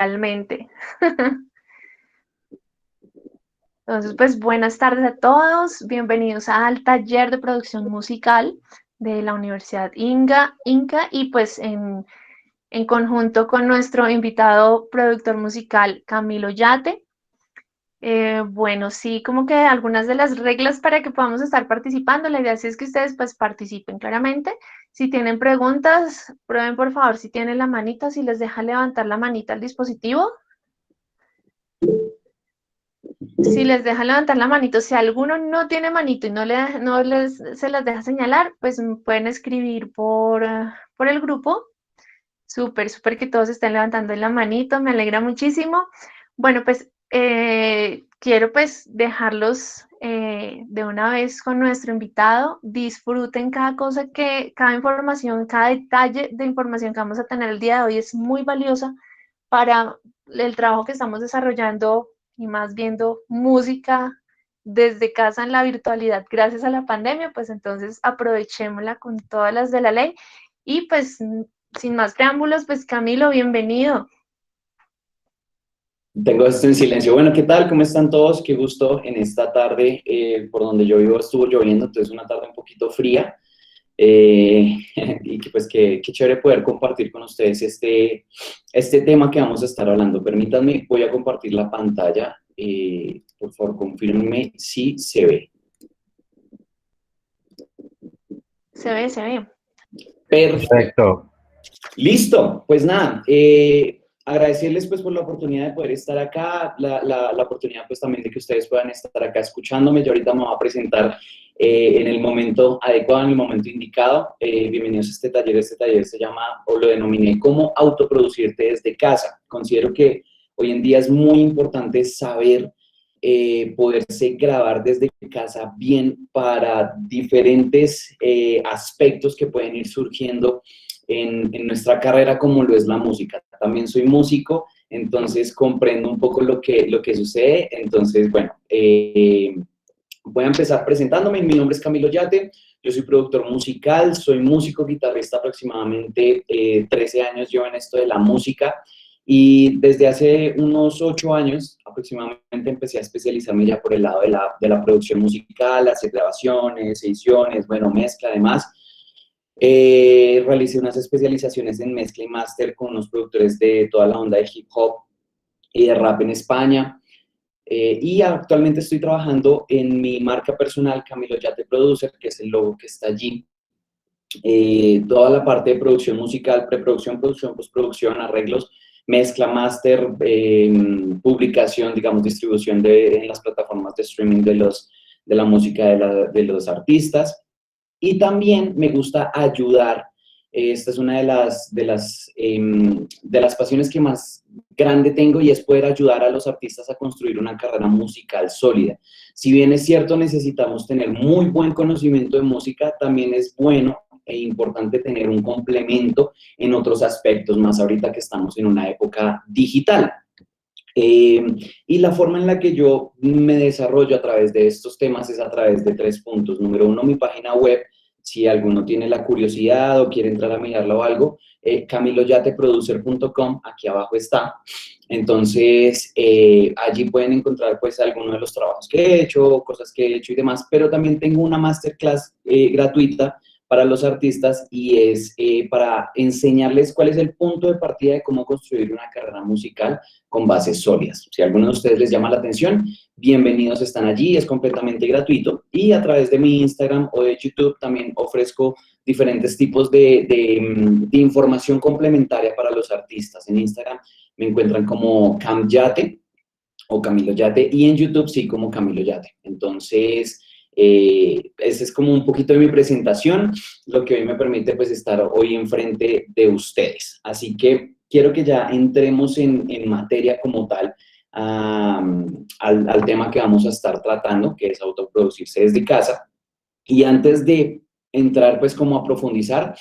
realmente. Entonces, pues buenas tardes a todos, bienvenidos al taller de producción musical de la Universidad Inca y pues en conjunto con nuestro invitado productor musical Camilo Yate. Bueno, sí, como que algunas de las reglas para que podamos estar participando, la idea sí es que ustedes pues participen claramente. Si tienen preguntas, prueben por favor si tienen la manita, si les deja levantar la manita al dispositivo. Si les deja levantar la manito, si alguno no tiene manito y se las deja señalar, pues pueden escribir por el grupo. Súper que todos estén levantando la manito, me alegra muchísimo. Bueno, pues quiero pues dejarlos de una vez con nuestro invitado. Disfruten cada cosa cada información, cada detalle de información que vamos a tener el día de hoy es muy valiosa para el trabajo que estamos desarrollando y más viendo música desde casa en la virtualidad gracias a la pandemia, pues entonces aprovechémosla con todas las de la ley y pues sin más preámbulos, pues Camilo, bienvenido. Tengo esto en silencio. Bueno, ¿qué tal? ¿Cómo están todos? Qué gusto en esta tarde. Por donde yo vivo estuvo lloviendo, entonces una tarde un poquito fría. Y que pues qué chévere poder compartir con ustedes este tema que vamos a estar hablando. Permítanme, voy a compartir la pantalla. Por favor, confírmenme si se ve. Se ve. Perfecto. Listo, pues nada, agradecerles pues por la oportunidad de poder estar acá, la oportunidad pues también de que ustedes puedan estar acá escuchándome. Yo ahorita me voy a presentar en el momento adecuado, en el momento indicado. Bienvenidos a este taller se llama, o lo denominé como autoproducirte desde casa. Considero que hoy en día es muy importante saber poderse grabar desde casa bien para diferentes aspectos que pueden ir surgiendo en nuestra carrera como lo es la música. También soy músico, entonces comprendo un poco lo que sucede. Entonces, bueno, voy a empezar presentándome. Mi nombre es Camilo Yate, yo soy productor musical, soy músico, guitarrista, aproximadamente 13 años llevo en esto de la música. Y desde hace unos 8 años aproximadamente empecé a especializarme ya por el lado de la producción musical, hacer grabaciones, ediciones, bueno, mezcla, además. Realicé unas especializaciones en mezcla y máster con unos productores de toda la onda de hip hop y de rap en España. Y actualmente estoy trabajando en mi marca personal, Camilo Yate Producer, que es el logo que está allí. Toda la parte de producción musical, preproducción, producción, postproducción, arreglos, mezcla, máster, publicación, digamos, distribución en las plataformas de streaming de la música de los artistas. Y también me gusta ayudar. Esta es una de las pasiones que más grande tengo y es poder ayudar a los artistas a construir una carrera musical sólida. Si bien es cierto, necesitamos tener muy buen conocimiento de música, también es bueno e importante tener un complemento en otros aspectos, más ahorita que estamos en una época digital. Y la forma en la que yo me desarrollo a través de estos temas es a través de 3 puntos. Número 1, mi página web. Si alguno tiene la curiosidad o quiere entrar a mirarla o algo, camiloyateproducer.com, aquí abajo está. Entonces, allí pueden encontrar pues algunos de los trabajos que he hecho, cosas que he hecho y demás, pero también tengo una masterclass gratuita para los artistas y es para enseñarles cuál es el punto de partida de cómo construir una carrera musical con bases sólidas. Si a alguno de ustedes les llama la atención, bienvenidos están allí, es completamente gratuito. Y a través de mi Instagram o de YouTube también ofrezco diferentes tipos de información complementaria para los artistas. En Instagram me encuentran como Cam Yate o Camilo Yate y en YouTube sí como Camilo Yate. Entonces, ese es como un poquito de mi presentación, lo que hoy me permite pues estar hoy enfrente de ustedes. Así que quiero que ya entremos en materia como tal, al tema que vamos a estar tratando, que es autoproducirse desde casa. Y antes de entrar pues como a profundizar,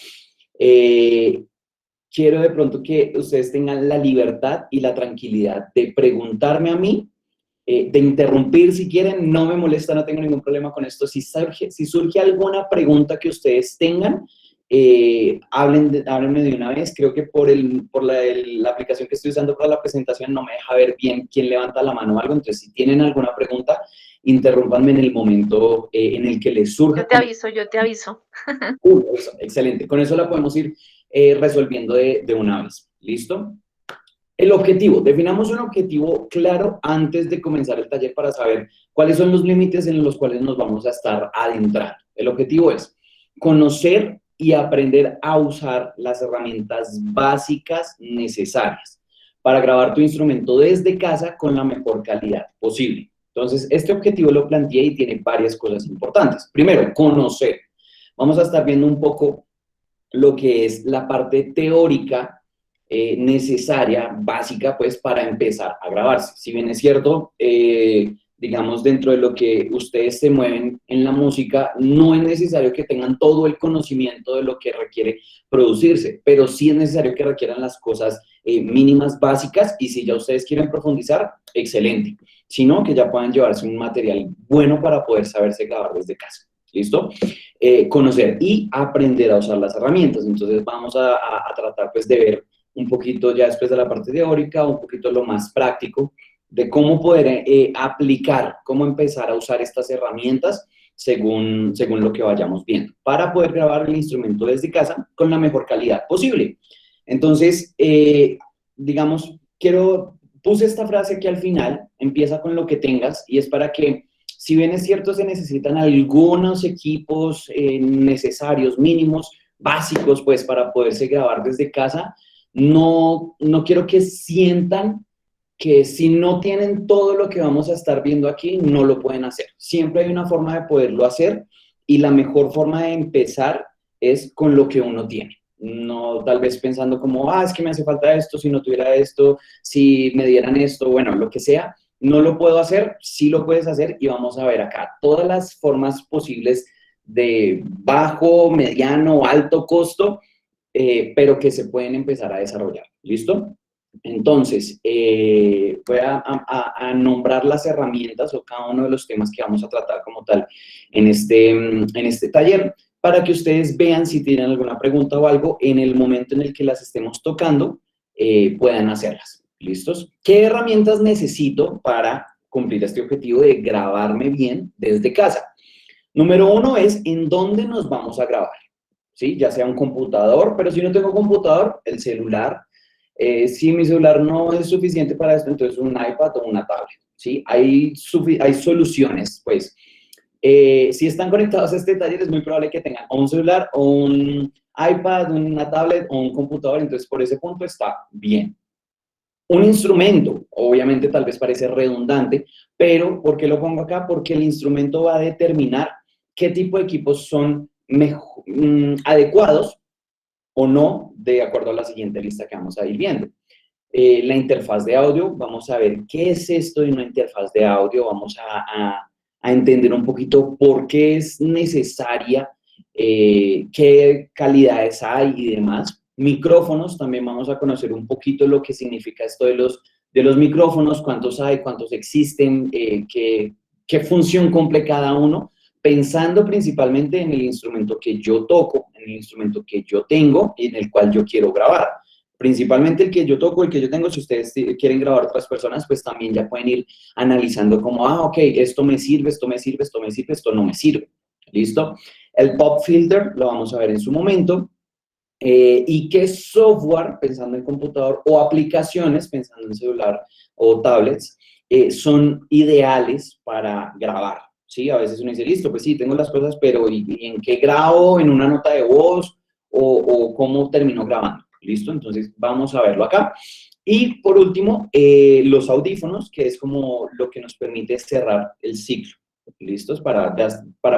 quiero de pronto que ustedes tengan la libertad y la tranquilidad de preguntarme a mí, de interrumpir si quieren, no me molesta, no tengo ningún problema con esto. Si surge alguna pregunta que ustedes tengan, háblenme de una vez. Creo que por la aplicación que estoy usando para la presentación no me deja ver bien quién levanta la mano o algo, entonces si tienen alguna pregunta, interrúmpanme en el momento en el que les surja. Yo te aviso. Eso, excelente, con eso la podemos ir resolviendo de una vez. ¿Listo? El objetivo, definamos un objetivo claro antes de comenzar el taller para saber cuáles son los límites en los cuales nos vamos a estar adentrando. El objetivo es conocer y aprender a usar las herramientas básicas necesarias para grabar tu instrumento desde casa con la mejor calidad posible. Entonces, este objetivo lo planteé y tiene varias cosas importantes. Primero, conocer. Vamos a estar viendo un poco lo que es la parte teórica necesaria, básica, pues, para empezar a grabarse. Si bien es cierto, digamos, dentro de lo que ustedes se mueven en la música, no es necesario que tengan todo el conocimiento de lo que requiere producirse, pero sí es necesario que requieran las cosas mínimas, básicas, y si ya ustedes quieren profundizar, excelente. Si no, que ya puedan llevarse un material bueno para poder saberse grabar desde casa. ¿Listo? Conocer y aprender a usar las herramientas. Entonces vamos a tratar, pues, de ver un poquito ya después de la parte teórica, un poquito lo más práctico de cómo poder aplicar, cómo empezar a usar estas herramientas según lo que vayamos viendo, para poder grabar el instrumento desde casa con la mejor calidad posible. Entonces, digamos, puse esta frase aquí al final, empieza con lo que tengas, y es para que, si bien es cierto, se necesitan algunos equipos necesarios, mínimos, básicos, pues, para poderse grabar desde casa, no quiero que sientan que si no tienen todo lo que vamos a estar viendo aquí, no lo pueden hacer. Siempre hay una forma de poderlo hacer, y la mejor forma de empezar es con lo que uno tiene. No tal vez pensando como, es que me hace falta esto, si no tuviera esto, si me dieran esto, bueno, lo que sea, no lo puedo hacer, sí lo puedes hacer, y vamos a ver acá todas las formas posibles de bajo, mediano, alto costo, pero que se pueden empezar a desarrollar. ¿Listo? Entonces, voy a nombrar las herramientas o cada uno de los temas que vamos a tratar como tal en este taller, para que ustedes vean si tienen alguna pregunta o algo en el momento en el que las estemos tocando, puedan hacerlas. ¿Listos? ¿Qué herramientas necesito para cumplir este objetivo de grabarme bien desde casa? Número uno es en dónde nos vamos a grabar. ¿Sí? Ya sea un computador, pero si no tengo computador, el celular. Si mi celular no es suficiente para esto, entonces un iPad o una tablet. ¿Sí? Hay soluciones, pues. Si están conectados a este taller, es muy probable que tengan o un celular, o un iPad, una tablet o un computador, entonces por ese punto está bien. Un instrumento, obviamente tal vez parece redundante, pero ¿por qué lo pongo acá? Porque el instrumento va a determinar qué tipo de equipos son adecuados o no, de acuerdo a la siguiente lista que vamos a ir viendo. La interfaz de audio, vamos a ver qué es esto de una interfaz de audio, vamos a entender un poquito por qué es necesaria, qué calidades hay y demás. Micrófonos, también vamos a conocer un poquito lo que significa esto de los micrófonos, cuántos hay, cuántos existen, qué función cumple cada uno, pensando principalmente en el instrumento que yo toco, en el instrumento que yo tengo y en el cual yo quiero grabar. Principalmente el que yo toco, el que yo tengo. Si ustedes quieren grabar a otras personas, pues también ya pueden ir analizando como, ok, esto me sirve, esto me sirve, esto me sirve, esto no me sirve. ¿Listo? El pop filter lo vamos a ver en su momento. Y qué software, pensando en computador, o aplicaciones, pensando en celular o tablets, son ideales para grabar. ¿Sí? A veces uno dice, listo, pues sí, tengo las cosas, pero ¿y en qué grabo? ¿En una nota de voz? ¿O cómo termino grabando? ¿Listo? Entonces, vamos a verlo acá. Y por último, los audífonos, que es como lo que nos permite cerrar el ciclo. ¿Listos? Para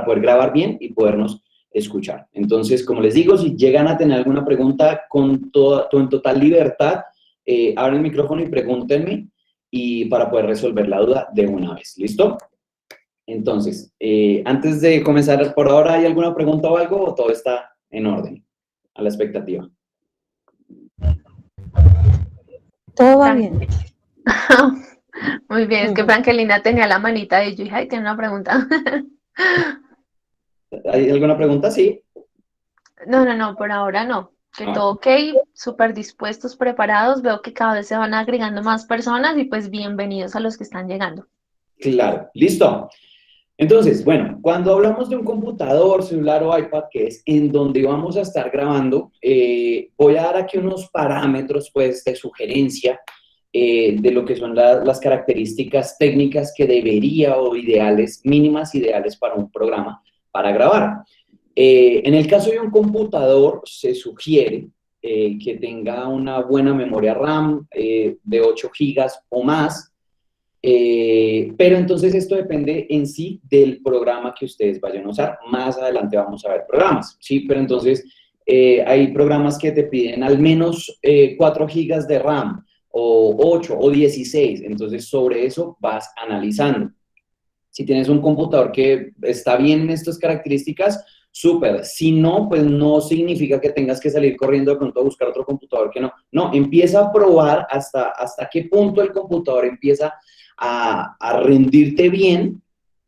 poder grabar bien y podernos escuchar. Entonces, como les digo, si llegan a tener alguna pregunta en total libertad, abren el micrófono y pregúntenme, y para poder resolver la duda de una vez. ¿Listo? Entonces, antes de comenzar, ¿por ahora hay alguna pregunta o algo, o todo está en orden a la expectativa? Todo va bien. Muy bien, es que Frankelina tenía la manita y yo dije, ay, tiene una pregunta. ¿Hay alguna pregunta? Sí. No, por ahora no. Que Ah, todo ok, súper dispuestos, preparados. Veo que cada vez se van agregando más personas y pues bienvenidos a los que están llegando. claro, listo. Entonces, bueno, cuando hablamos de un computador, celular o iPad, que es en donde vamos a estar grabando, voy a dar aquí unos parámetros, pues, de sugerencia de lo que son las características técnicas que debería o ideales, mínimas ideales para un programa para grabar. En el caso de un computador, se sugiere que tenga una buena memoria RAM de 8 gigas o más, pero entonces esto depende en sí del programa que ustedes vayan a usar. Más adelante vamos a ver programas, ¿sí? Pero entonces hay programas que te piden al menos 4 gigas de RAM, o 8 o 16. Entonces sobre eso vas analizando. Si tienes un computador que está bien en estas características, súper. Si no, pues no significa que tengas que salir corriendo de pronto a buscar otro computador que no. No, empieza a probar hasta qué punto el computador empieza a rendirte bien,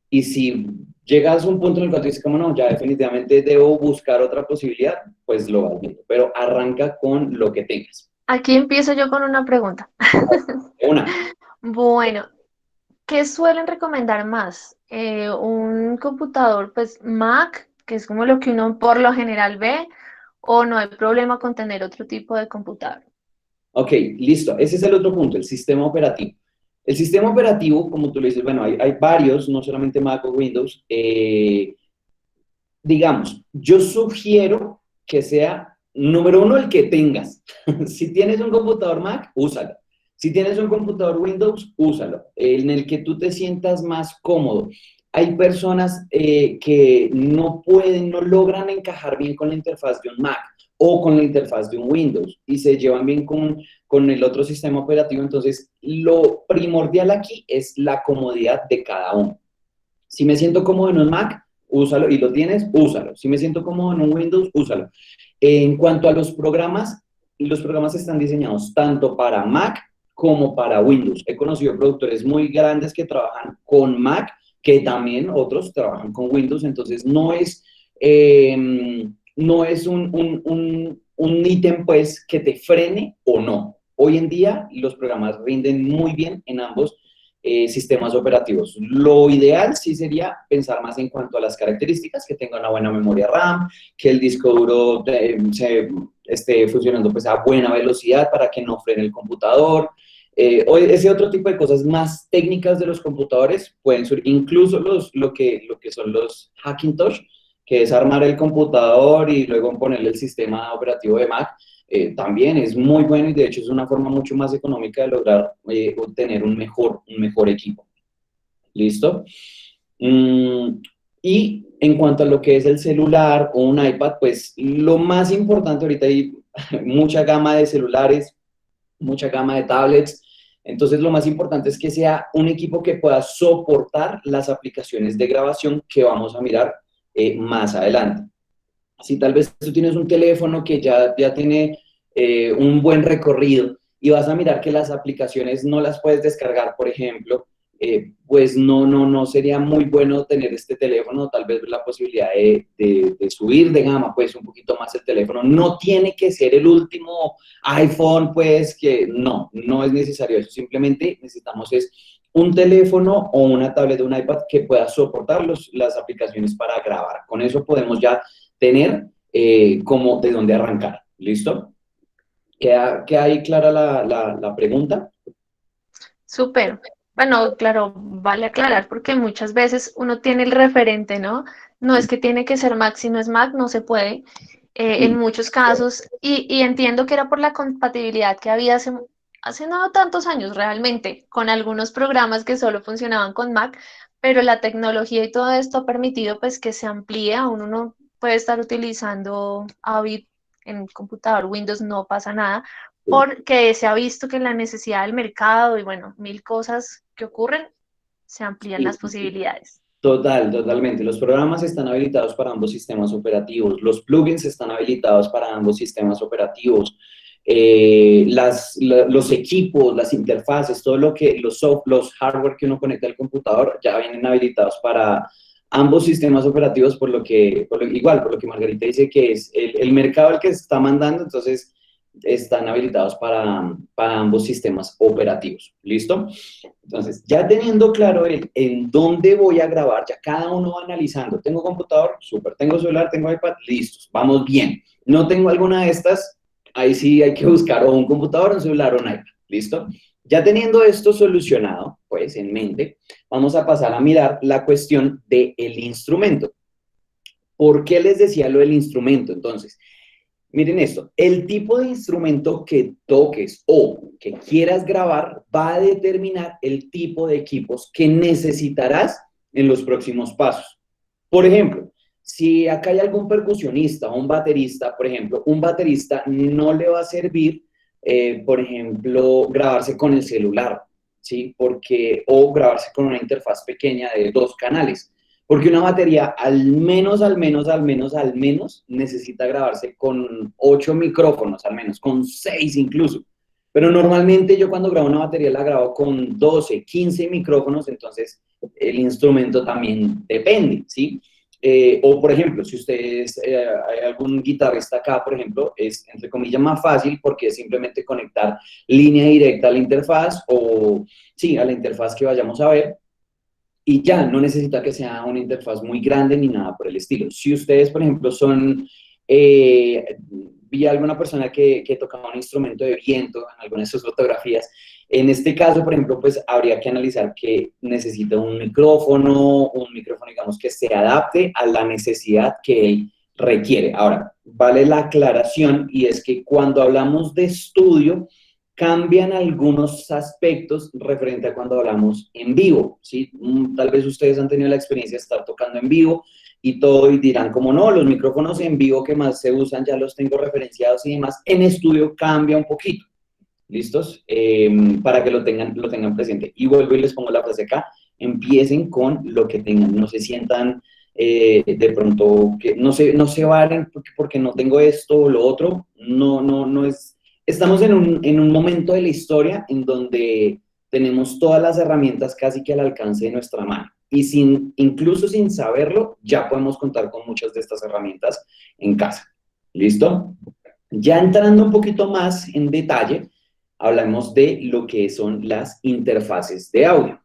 y si llegas a un punto en el cual tú dices, como no, ya definitivamente debo buscar otra posibilidad, pues lo vas viendo. Pero arranca con lo que tengas. Aquí empiezo yo con una pregunta. Una. Bueno, ¿qué suelen recomendar más? ¿Un computador, pues Mac, que es como lo que uno por lo general ve, o no hay problema con tener otro tipo de computador? Ok, listo. Ese es el otro punto, el sistema operativo. El sistema operativo, como tú le dices, bueno, hay varios, no solamente Mac o Windows. Digamos, yo sugiero que sea, número uno, el que tengas. Si tienes un computador Mac, úsalo. Si tienes un computador Windows, úsalo, en el que tú te sientas más cómodo. Hay personas que no pueden, no logran encajar bien con la interfaz de un Mac o con la interfaz de un Windows y se llevan bien con el otro sistema operativo. Entonces, lo primordial aquí es la comodidad de cada uno. Si me siento cómodo en un Mac, úsalo, y lo tienes, úsalo. Si me siento cómodo en un Windows, úsalo. En cuanto a los programas están diseñados tanto para Mac como para Windows. He conocido productores muy grandes que trabajan con Mac, que también otros trabajan con Windows. Entonces no es un ítem, pues, que te frene o no. Hoy en día los programas rinden muy bien en ambos sistemas operativos. Lo ideal sí sería pensar más en cuanto a las características, que tenga una buena memoria RAM, que el disco duro esté funcionando pues a buena velocidad para que no frene el computador. Ese otro tipo de cosas más técnicas de los computadores pueden ser incluso lo que son los Hackintosh, que es armar el computador y luego ponerle el sistema operativo de Mac. También es muy bueno, y de hecho es una forma mucho más económica de lograr obtener un mejor equipo. ¿Listo? Mm, y en cuanto a lo que es el celular o un iPad, pues lo más importante ahorita hay mucha gama de celulares, mucha gama de tablets. Entonces lo más importante es que sea un equipo que pueda soportar las aplicaciones de grabación que vamos a mirar más adelante. Si tal vez tú tienes un teléfono que ya tiene un buen recorrido y vas a mirar que las aplicaciones no las puedes descargar, por ejemplo, pues no sería muy bueno tener este teléfono. Tal vez la posibilidad de subir de gama, pues, un poquito más el teléfono. No tiene que ser el último iPhone, pues, que no es necesario eso. Simplemente necesitamos es un teléfono o una tablet o un iPad que pueda soportar las aplicaciones para grabar. Con eso podemos ya tener como de dónde arrancar. ¿Listo? ¿Queda ahí clara la pregunta? Súper. Bueno, claro, vale aclarar porque muchas veces uno tiene el referente, ¿no? No es que tiene que ser Mac, si no es Mac, no se puede. En muchos casos, y entiendo que era por la compatibilidad que había hace no tantos años realmente, con algunos programas que solo funcionaban con Mac, pero la tecnología y todo esto ha permitido pues que se amplíe, aún uno puede estar utilizando Avid en computador Windows, no pasa nada, porque se ha visto que la necesidad del mercado y bueno, mil cosas que ocurren, se amplían Sí, las posibilidades. totalmente. Los programas están habilitados para ambos sistemas operativos. Los plugins están habilitados para ambos sistemas operativos. Los equipos, las interfaces, todo lo que los hardware que uno conecta al computador ya vienen habilitados para ambos sistemas operativos, por lo que Margarita dice que es el mercado el que se está mandando, entonces están habilitados para ambos sistemas operativos. ¿Listo? Entonces, ya teniendo claro en dónde voy a grabar, ya cada uno va analizando. ¿Tengo computador? Súper. ¿Tengo celular? ¿Tengo iPad? Listos. Vamos bien. ¿No tengo alguna de estas? Ahí sí hay que buscar o un computador, un celular o un iPad. ¿Listo? Ya teniendo esto solucionado, pues, en mente, vamos a pasar a mirar la cuestión del instrumento. ¿Por qué les decía lo del instrumento? Entonces, miren esto, el tipo de instrumento que toques o que quieras grabar va a determinar el tipo de equipos que necesitarás en los próximos pasos. Por ejemplo, si acá hay algún percusionista o un baterista, por ejemplo, un baterista no le va a servir, por ejemplo, grabarse con el celular, ¿sí? O grabarse con una interfaz pequeña de 2 canales. Porque una batería al menos necesita grabarse con 8 micrófonos, al menos, con 6 incluso. Pero normalmente yo cuando grabo una batería la grabo con 12, 15 micrófonos, entonces el instrumento también depende, ¿sí? O por ejemplo, si ustedes, hay algún guitarrista acá, por ejemplo, es entre comillas más fácil porque es simplemente conectar línea directa a la interfaz o, sí, a la interfaz que vayamos a ver. Y ya, no necesita que sea una interfaz muy grande ni nada por el estilo. Si ustedes, por ejemplo, vi a alguna persona que tocaba un instrumento de viento en algunas de sus fotografías, en este caso, por ejemplo, pues habría que analizar que necesita un micrófono, digamos, que se adapte a la necesidad que él requiere. Ahora, vale la aclaración y es que cuando hablamos de estudio, cambian algunos aspectos referente a cuando hablamos en vivo, ¿sí? Tal vez ustedes han tenido la experiencia de estar tocando en vivo y todo, y dirán como no, los micrófonos en vivo que más se usan ya los tengo referenciados y demás. En estudio cambia un poquito, ¿listos? Para que lo tengan presente. Y vuelvo y les pongo la frase acá, empiecen con lo que tengan, no se sientan de pronto que no se valen porque no tengo esto o lo otro, no es. Estamos en un momento de la historia en donde tenemos todas las herramientas casi que al alcance de nuestra mano. Y incluso sin saberlo, ya podemos contar con muchas de estas herramientas en casa. ¿Listo? Ya entrando un poquito más en detalle, hablamos de lo que son las interfaces de audio.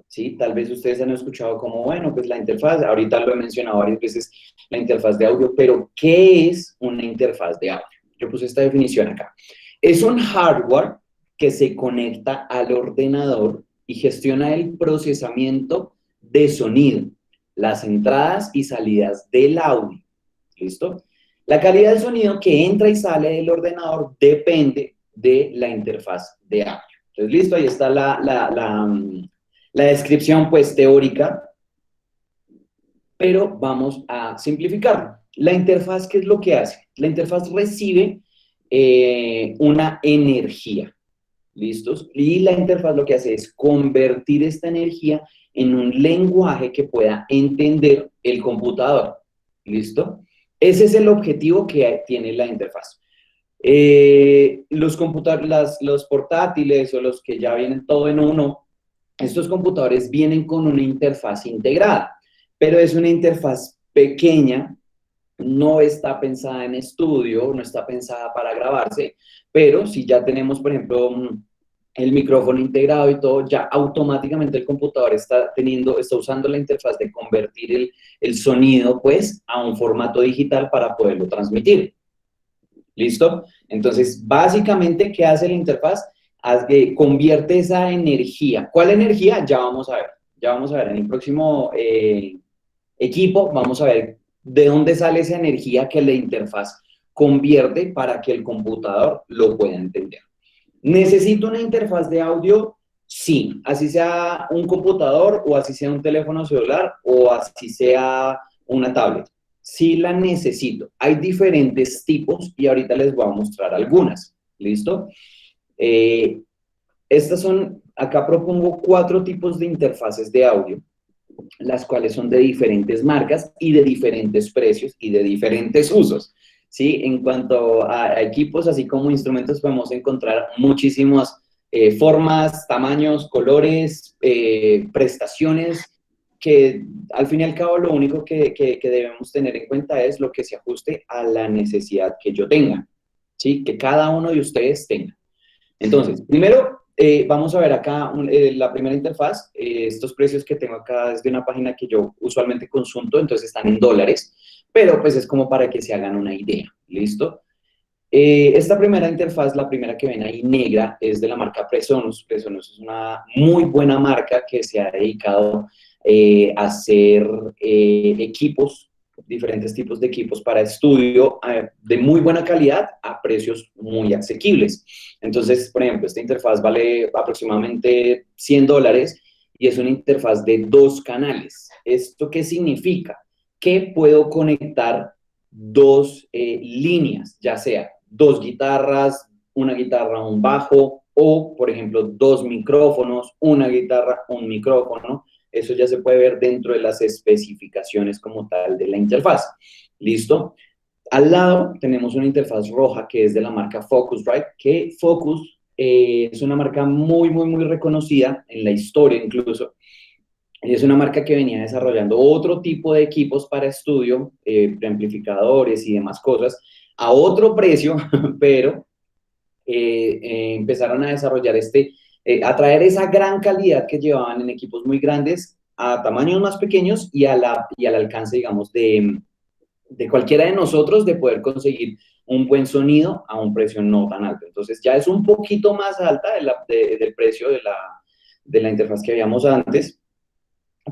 ¿Sí? Tal vez ustedes han escuchado como, bueno, pues la interfaz, ahorita lo he mencionado varias veces, la interfaz de audio, pero ¿qué es una interfaz de audio? Yo puse esta definición acá. Es un hardware que se conecta al ordenador y gestiona el procesamiento de sonido, las entradas y salidas del audio. ¿Listo? La calidad del sonido que entra y sale del ordenador depende de la interfaz de audio. Entonces, listo, ahí está la descripción, pues, teórica, pero vamos a simplificarlo. La interfaz, ¿qué es lo que hace? La interfaz recibe una energía, ¿listos? Y la interfaz lo que hace es convertir esta energía en un lenguaje que pueda entender el computador, ¿listo? Ese es el objetivo que tiene la interfaz. Los portátiles o los que ya vienen todo en uno, estos computadores vienen con una interfaz integrada, pero es una interfaz pequeña, no está pensada en estudio, no está pensada para grabarse, pero si ya tenemos, por ejemplo, el micrófono integrado y todo, ya automáticamente el computador está usando la interfaz de convertir el sonido, pues, a un formato digital para poderlo transmitir. ¿Listo? Entonces, básicamente, ¿qué hace la interfaz? Convierte esa energía. ¿Cuál energía? Ya vamos a ver. Ya vamos a ver en el próximo equipo, vamos a ver de dónde sale esa energía que la interfaz convierte para que el computador lo pueda entender. ¿Necesito una interfaz de audio? Sí, así sea un computador o así sea un teléfono celular o así sea una tablet. Sí la necesito. Hay diferentes tipos y ahorita les voy a mostrar algunas. ¿Listo? Acá propongo 4 tipos de interfaces de audio, las cuales son de diferentes marcas y de diferentes precios y de diferentes usos, ¿sí? En cuanto a equipos, así como instrumentos, podemos encontrar muchísimas formas, tamaños, colores, prestaciones, que al fin y al cabo lo único que debemos tener en cuenta es lo que se ajuste a la necesidad que yo tenga, ¿sí? Que cada uno de ustedes tenga. Entonces, primero, vamos a ver acá la primera interfaz. Estos precios que tengo acá es de una página que yo usualmente consulto, entonces están en dólares, pero pues es como para que se hagan una idea, ¿listo? Esta primera interfaz, la primera que ven ahí negra, es de la marca Presonus. Presonus es una muy buena marca que se ha dedicado a hacer equipos, diferentes tipos de equipos para estudio de muy buena calidad a precios muy asequibles. Entonces, por ejemplo, esta interfaz vale aproximadamente $100 y es una interfaz de 2 canales. ¿Esto qué significa? Que puedo conectar 2 líneas, ya sea 2 guitarras, una guitarra, un bajo, o, por ejemplo, 2 micrófonos, una guitarra, un micrófono. Eso ya se puede ver dentro de las especificaciones como tal de la interfaz. ¿Listo? Al lado tenemos una interfaz roja que es de la marca Focusrite, que Focus es una marca muy, muy, muy reconocida en la historia incluso. Es una marca que venía desarrollando otro tipo de equipos para estudio, preamplificadores y demás cosas, a otro precio, pero empezaron a desarrollar a traer esa gran calidad que llevaban en equipos muy grandes a tamaños más pequeños y al alcance, digamos, de cualquiera de nosotros de poder conseguir un buen sonido a un precio no tan alto. Entonces ya es un poquito más alta del precio de la interfaz que habíamos antes,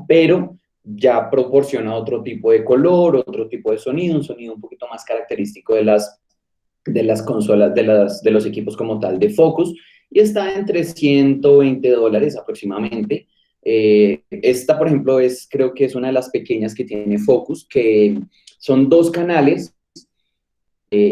pero ya proporciona otro tipo de color, otro tipo de sonido, un sonido un poquito más característico de las consolas, de los equipos como tal de Focus, y está entre $120 aproximadamente. Esta, por ejemplo, creo que es una de las pequeñas que tiene Focus, que son 2 canales.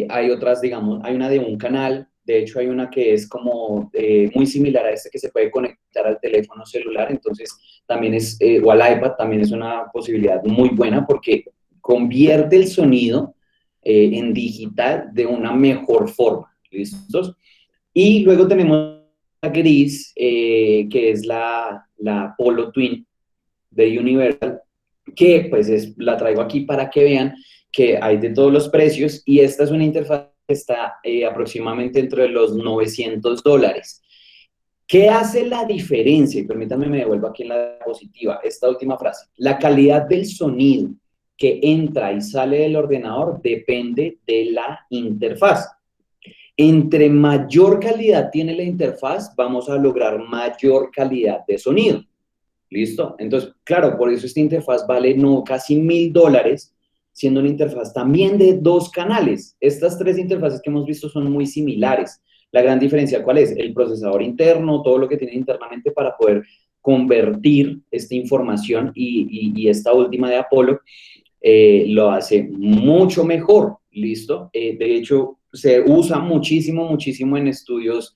Hay otras, digamos, hay una de un canal. De hecho, hay una que es como muy similar a esta que se puede conectar al teléfono celular, entonces también o al iPad, también es una posibilidad muy buena porque convierte el sonido en digital de una mejor forma. ¿Listos? Y luego tenemos la gris, que es la Polo Twin de Universal, que pues la traigo aquí para que vean que hay de todos los precios y esta es una interfaz que está aproximadamente entre los $900. ¿Qué hace la diferencia? Y permítanme, me devuelvo aquí en la diapositiva, esta última frase. La calidad del sonido que entra y sale del ordenador depende de la interfaz. Entre mayor calidad tiene la interfaz, vamos a lograr mayor calidad de sonido. ¿Listo? Entonces, claro, por eso esta interfaz vale casi $1,000, siendo una interfaz también de 2 canales. Estas 3 interfaces que hemos visto son muy similares. La gran diferencia, ¿cuál es? El procesador interno, todo lo que tiene internamente para poder convertir esta información y esta última de Apollo lo hace mucho mejor, ¿listo? De hecho, se usa muchísimo, muchísimo en estudios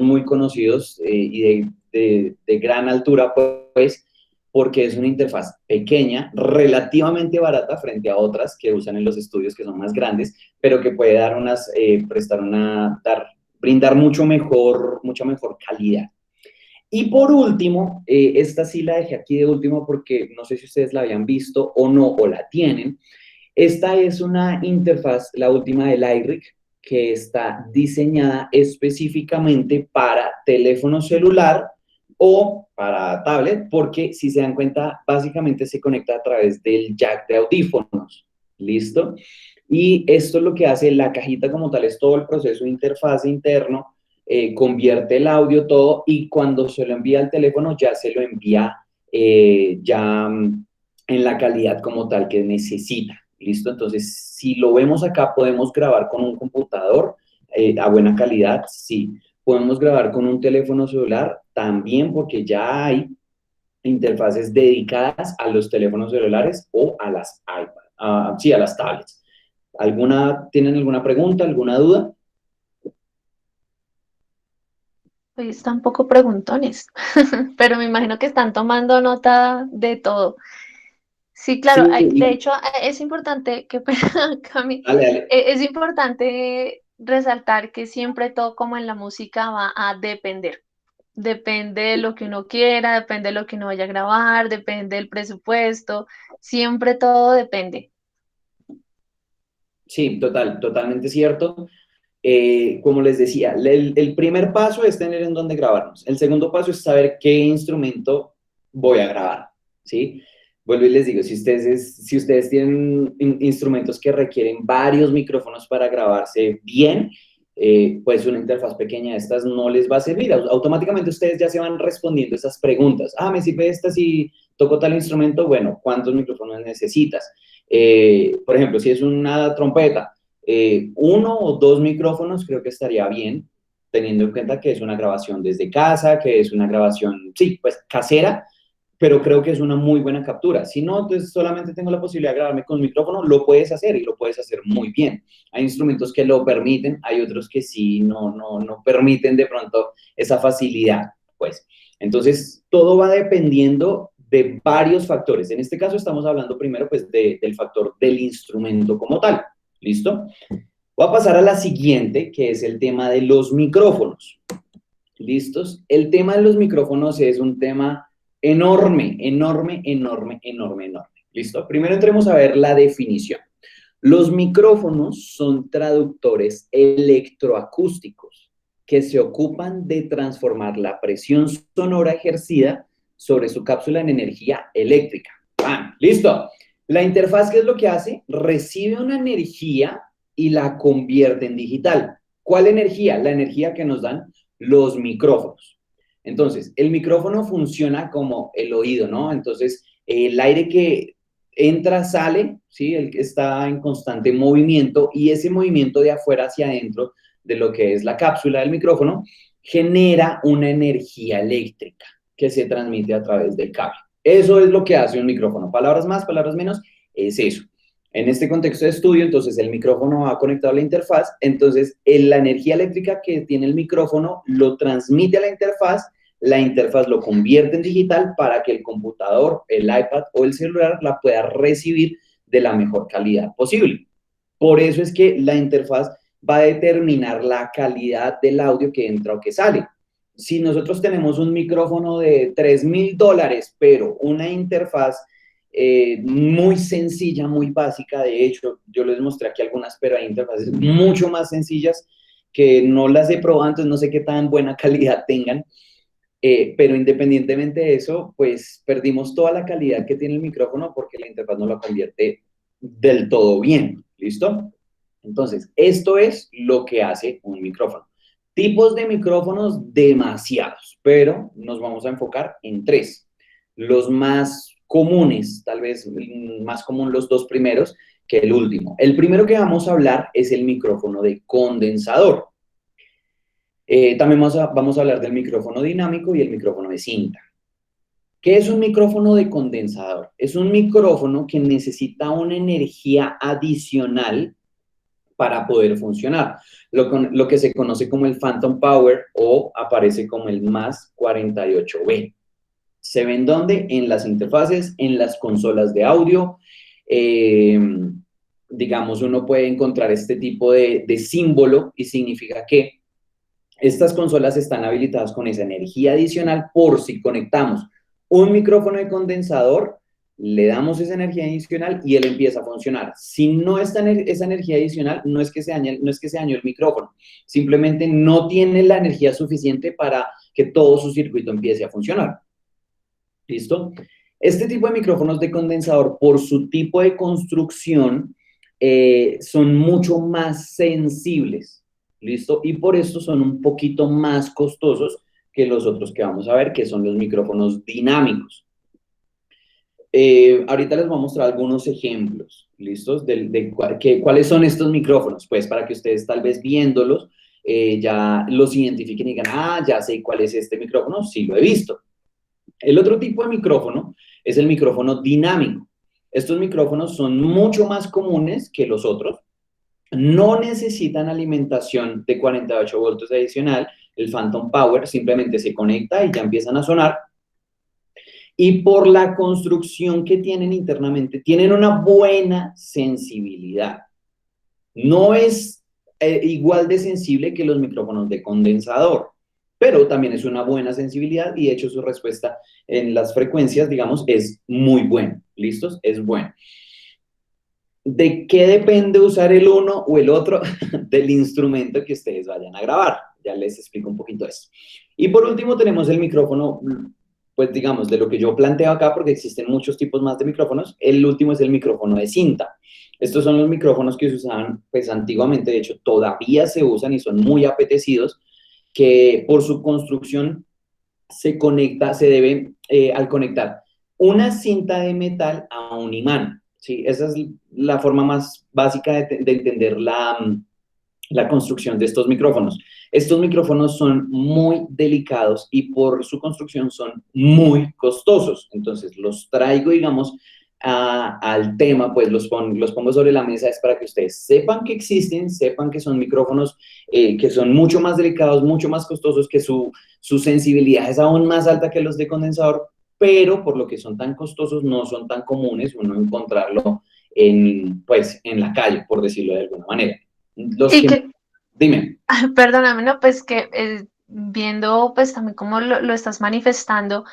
muy conocidos y de gran altura, pues, porque es una interfaz pequeña, relativamente barata frente a otras que usan en los estudios que son más grandes, pero que puede dar brindar mucha mejor calidad. Y por último, esta sí la dejé aquí de último porque no sé si ustedes la habían visto o no, o la tienen. Esta es una interfaz, la última del iRig, que está diseñada específicamente para teléfono celular o para tablet, porque si se dan cuenta, básicamente se conecta a través del jack de audífonos. ¿Listo? Y esto es lo que hace la cajita como tal, es todo el proceso de interfaz interno, convierte el audio todo y cuando se lo envía al teléfono ya se lo envía en la calidad como tal que necesita. ¿Listo? Entonces, si lo vemos acá, podemos grabar con un computador a buena calidad, sí. Podemos grabar con un teléfono celular también porque ya hay interfaces dedicadas a los teléfonos celulares o a las iPads, sí, a las tablets. ¿Tienen alguna pregunta, alguna duda? Hoy están un poco preguntones, pero me imagino que están tomando nota de todo. Sí, claro, de Sí, hecho es importante que, Cami, dale, dale. es importante resaltar que siempre todo como en la música va a depender. Depende de lo que uno quiera, depende de lo que uno vaya a grabar, depende del presupuesto, siempre todo depende. Sí, totalmente cierto. Como les decía, el primer paso es tener en dónde grabarnos. El segundo paso es saber qué instrumento voy a grabar, ¿sí? Vuelvo y les digo, si ustedes tienen instrumentos que requieren varios micrófonos para grabarse bien, pues una interfaz pequeña de estas no les va a servir. Automáticamente ustedes ya se van respondiendo esas preguntas. Ah, ¿me sirve esta si toco tal instrumento? Bueno, ¿cuántos micrófonos necesitas? Por ejemplo, si es una trompeta, uno o dos micrófonos creo que estaría bien, teniendo en cuenta que es una grabación desde casa, que es una grabación, sí, pues casera, pero creo que es una muy buena captura. Si no, entonces solamente tengo la posibilidad de grabarme con micrófono, lo puedes hacer y lo puedes hacer muy bien. Hay instrumentos que lo permiten, hay otros que sí no permiten de pronto esa facilidad, pues. Entonces, todo va dependiendo de varios factores. En este caso estamos hablando primero pues del factor del instrumento como tal. ¿Listo? Voy a pasar a la siguiente, que es el tema de los micrófonos. ¿Listos? El tema de los micrófonos es un tema enorme. ¿Listo? Primero entremos a ver la definición. Los micrófonos son traductores electroacústicos que se ocupan de transformar la presión sonora ejercida sobre su cápsula en energía eléctrica. ¡Pam! ¿Listo? La interfaz, ¿qué es lo que hace? Recibe una energía y la convierte en digital. ¿Cuál energía? La energía que nos dan los micrófonos. Entonces, el micrófono funciona como el oído, ¿no? Entonces, el aire que entra, sale, ¿sí? El que está en constante movimiento y ese movimiento de afuera hacia adentro de lo que es la cápsula del micrófono genera una energía eléctrica que se transmite a través del cable. Eso es lo que hace un micrófono. Palabras más, palabras menos, es eso. En este contexto de estudio, entonces el micrófono va conectado a la interfaz, entonces la energía eléctrica que tiene el micrófono lo transmite a la interfaz lo convierte en digital para que el computador, el iPad o el celular la pueda recibir de la mejor calidad posible. Por eso es que la interfaz va a determinar la calidad del audio que entra o que sale. Si nosotros tenemos un micrófono de $3,000, pero una interfaz muy sencilla, muy básica, de hecho, yo les mostré aquí algunas, pero hay interfaces mucho más sencillas que no las he probado, entonces no sé qué tan buena calidad tengan, pero independientemente de eso, pues perdimos toda la calidad que tiene el micrófono porque la interfaz no la convierte del todo bien, ¿listo? Entonces, esto es lo que hace un micrófono. Tipos de micrófonos, demasiados, pero nos vamos a enfocar en tres. Los más comunes, tal vez más común los dos primeros que el último. El primero que vamos a hablar es el micrófono de condensador. También vamos a hablar del micrófono dinámico y el micrófono de cinta. ¿Qué es un micrófono de condensador? Es un micrófono que necesita una energía adicional para poder funcionar. Lo que se conoce como el Phantom Power o aparece como el MAS 48B. ¿Se ven dónde? En las interfaces, en las consolas de audio. Digamos, uno puede encontrar este tipo de símbolo y significa que estas consolas están habilitadas con esa energía adicional por si conectamos un micrófono de condensador, le damos esa energía adicional y él empieza a funcionar. Si no está esa energía adicional, no es que se dañó el micrófono, simplemente no tiene la energía suficiente para que todo su circuito empiece a funcionar. ¿Listo? Este tipo de micrófonos de condensador, por su tipo de construcción, son mucho más sensibles. ¿Listo? Y por esto son un poquito más costosos que los otros que vamos a ver, que son los micrófonos dinámicos. Ahorita les voy a mostrar algunos ejemplos, ¿listos? ¿Cuáles son estos micrófonos? Pues para que ustedes tal vez viéndolos ya los identifiquen y digan, ah, ya sé cuál es este micrófono, sí lo he visto. El otro tipo de micrófono es el micrófono dinámico. Estos micrófonos son mucho más comunes que los otros. No necesitan alimentación de 48 voltios adicional, el Phantom Power simplemente se conecta y ya empiezan a sonar. Y por la construcción que tienen internamente, tienen una buena sensibilidad. No es igual de sensible que los micrófonos de condensador, pero también es una buena sensibilidad y de hecho su respuesta en las frecuencias, digamos, es muy buena. ¿Listos? Es bueno. ¿De qué depende usar el uno o el otro? Del instrumento que ustedes vayan a grabar. Ya les explico un poquito eso. Y por último tenemos el micrófono, pues digamos, de lo que yo planteo acá, porque existen muchos tipos más de micrófonos. El último es el micrófono de cinta. Estos son los micrófonos que se usaban, pues antiguamente, de hecho todavía se usan y son muy apetecidos, que por su construcción se debe, al conectar una cinta de metal a un imán. ¿Sí? Esa es la forma más básica de entender la construcción de estos micrófonos. Estos micrófonos son muy delicados y por su construcción son muy costosos. Entonces, los traigo, digamos, al tema, pues los pongo sobre la mesa, es para que ustedes sepan que existen, sepan que son micrófonos que son mucho más delicados, mucho más costosos, que su sensibilidad es aún más alta que los de condensador, pero por lo que son tan costosos no son tan comunes uno encontrarlo pues, en la calle, por decirlo de alguna manera. Dime. Perdóname, no, pues que viendo pues también cómo lo estás manifestando,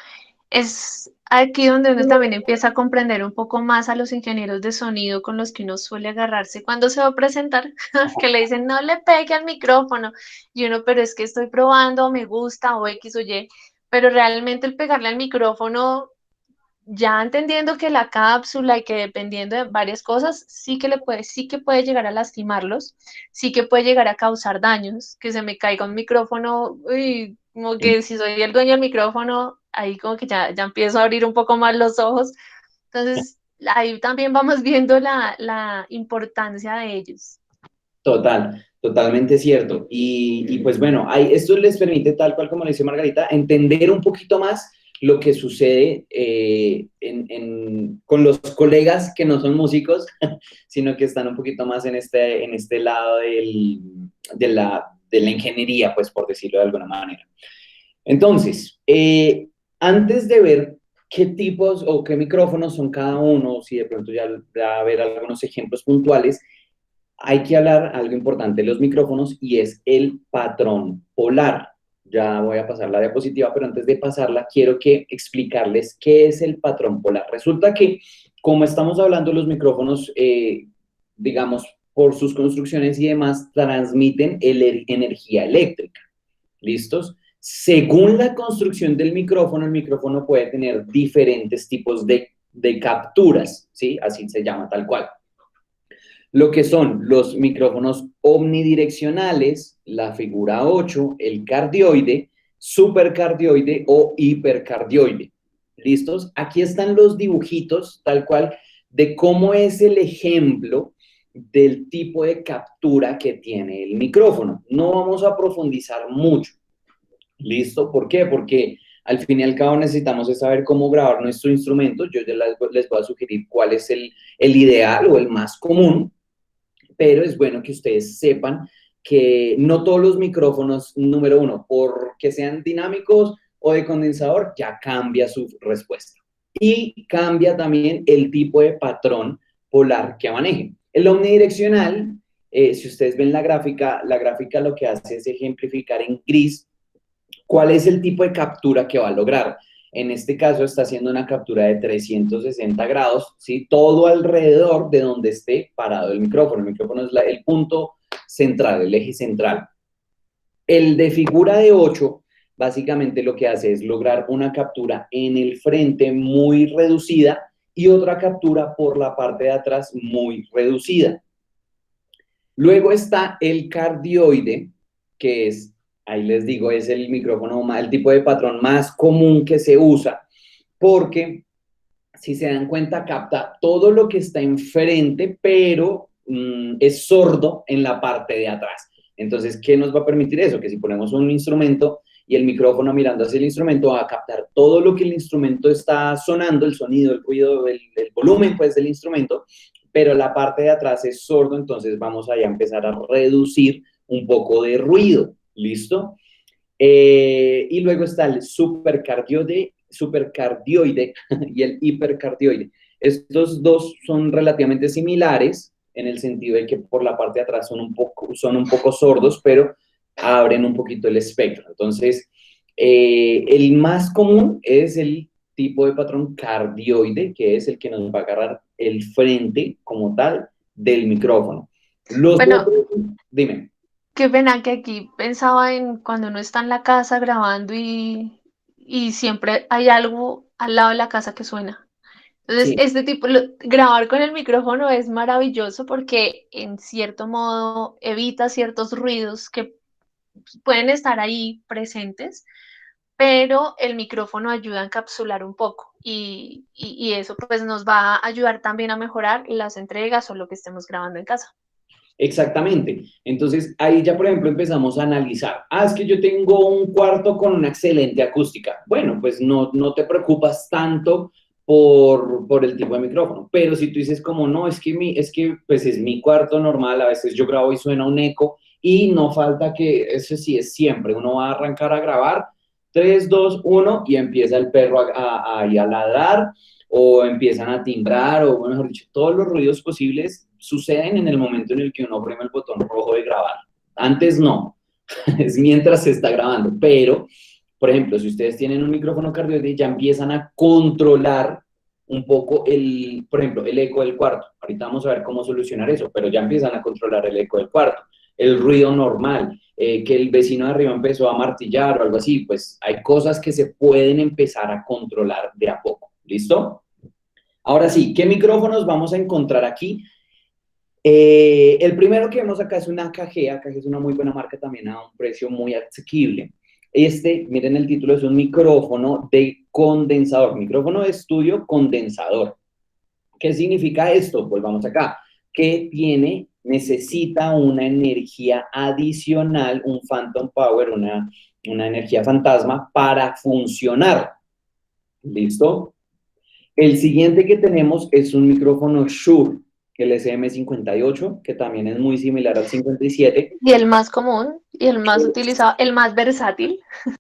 es aquí donde uno también empieza a comprender un poco más a los ingenieros de sonido con los que uno suele agarrarse cuando se va a presentar, que le dicen no le pegue al micrófono, y uno, pero es que estoy probando, me gusta, o X o Y, pero realmente el pegarle al micrófono, ya entendiendo que la cápsula y que dependiendo de varias cosas, sí que puede llegar a lastimarlos, sí que puede llegar a causar daños, que se me caiga un micrófono, uy, como que si soy el dueño del micrófono, ahí como que ya empiezo a abrir un poco más los ojos. Entonces, ahí también vamos viendo la importancia de ellos. Totalmente cierto. Y pues bueno, esto les permite, tal cual como le dice Margarita, entender un poquito más lo que sucede con los colegas que no son músicos, sino que están un poquito más en este lado de la ingeniería, pues por decirlo de alguna manera. Entonces, antes de ver qué tipos o qué micrófonos son cada uno, si de pronto ya va a ver algunos ejemplos puntuales, hay que hablar algo importante de los micrófonos y es el patrón polar. Ya voy a pasar la diapositiva, pero antes de pasarla quiero explicarles qué es el patrón polar. Resulta que, como estamos hablando, los micrófonos, digamos, por sus construcciones y demás, transmiten energía eléctrica. ¿Listos? Según la construcción del micrófono, el micrófono puede tener diferentes tipos de capturas, ¿sí? Así se llama, tal cual. Lo que son los micrófonos omnidireccionales, la figura 8, el cardioide, supercardioide o hipercardioide. ¿Listos? Aquí están los dibujitos, tal cual, de cómo es el ejemplo del tipo de captura que tiene el micrófono. No vamos a profundizar mucho. ¿Listo? ¿Por qué? Porque al fin y al cabo necesitamos saber cómo grabar nuestro instrumento. Yo ya les voy a sugerir cuál es el ideal o el más común, pero es bueno que ustedes sepan que no todos los micrófonos, número uno, porque sean dinámicos o de condensador, ya cambia su respuesta. Y cambia también el tipo de patrón polar que manejen. El omnidireccional, si ustedes ven la gráfica lo que hace es ejemplificar en gris cuál es el tipo de captura que va a lograr. En este caso está haciendo una captura de 360 grados, ¿sí? Todo alrededor de donde esté parado el micrófono. El micrófono es el punto central, el eje central. El de figura de 8, básicamente lo que hace es lograr una captura en el frente muy reducida y otra captura por la parte de atrás muy reducida. Luego está el cardioide, que es, ahí les digo, es el micrófono, el tipo de patrón más común que se usa, porque si se dan cuenta capta todo lo que está enfrente, pero es sordo en la parte de atrás. Entonces, ¿qué nos va a permitir eso? Que si ponemos un instrumento y el micrófono mirando hacia el instrumento va a captar todo lo que el instrumento está sonando, el sonido, el ruido, el volumen pues del instrumento, pero la parte de atrás es sordo, entonces vamos a empezar a reducir un poco de ruido. ¿Listo? Y luego está el supercardioide y el hipercardioide. Estos dos son relativamente similares en el sentido de que por la parte de atrás son un poco sordos, pero abren un poquito el espectro. Entonces, El más común es el tipo de patrón cardioide, que es el que nos va a agarrar el frente como tal del micrófono. Los Bueno, otros, dime. qué pena que aquí pensaba en cuando uno está en la casa grabando y siempre hay algo al lado de la casa que suena. Entonces, Sí, este tipo, grabar con el micrófono es maravilloso porque en cierto modo evita ciertos ruidos que pueden estar ahí presentes, pero el micrófono ayuda a encapsular un poco y eso pues nos va a ayudar también a mejorar las entregas o lo que estemos grabando en casa. exactamente. Entonces, ahí ya, por ejemplo, empezamos a analizar. Ah, es que yo tengo un cuarto con una excelente acústica. Bueno, pues no te preocupas tanto por el tipo de micrófono. Pero si tú dices como, no, pues es mi cuarto normal, a veces yo grabo y suena un eco y no falta que, eso sí es siempre, uno va a arrancar a grabar, 3 2 1 y empieza el perro ahí a ladrar o empiezan a timbrar, o mejor dicho, todos los ruidos posibles suceden en el momento en el que uno oprime el botón rojo de grabar. Antes no, es mientras se está grabando, pero, por ejemplo, si ustedes tienen un micrófono cardioide, ya empiezan a controlar un poco por ejemplo, el eco del cuarto. Ahorita vamos a ver cómo solucionar eso, pero ya empiezan a controlar el eco del cuarto. El ruido normal, que el vecino de arriba empezó a martillar o algo así, pues hay cosas que se pueden empezar a controlar de a poco. ¿Listo? Ahora sí, ¿qué micrófonos vamos a encontrar aquí? El primero que vemos acá es una AKG. AKG es una muy buena marca también a un precio muy asequible. Miren el título, es un micrófono de condensador, micrófono de estudio condensador. ¿Qué significa esto? Pues vamos acá, que necesita una energía adicional, un phantom power, una energía fantasma para funcionar. ¿Listo? El siguiente que tenemos es un micrófono Shure, el SM58, que también es muy similar al 57. Y el más común y el más utilizado, el más versátil.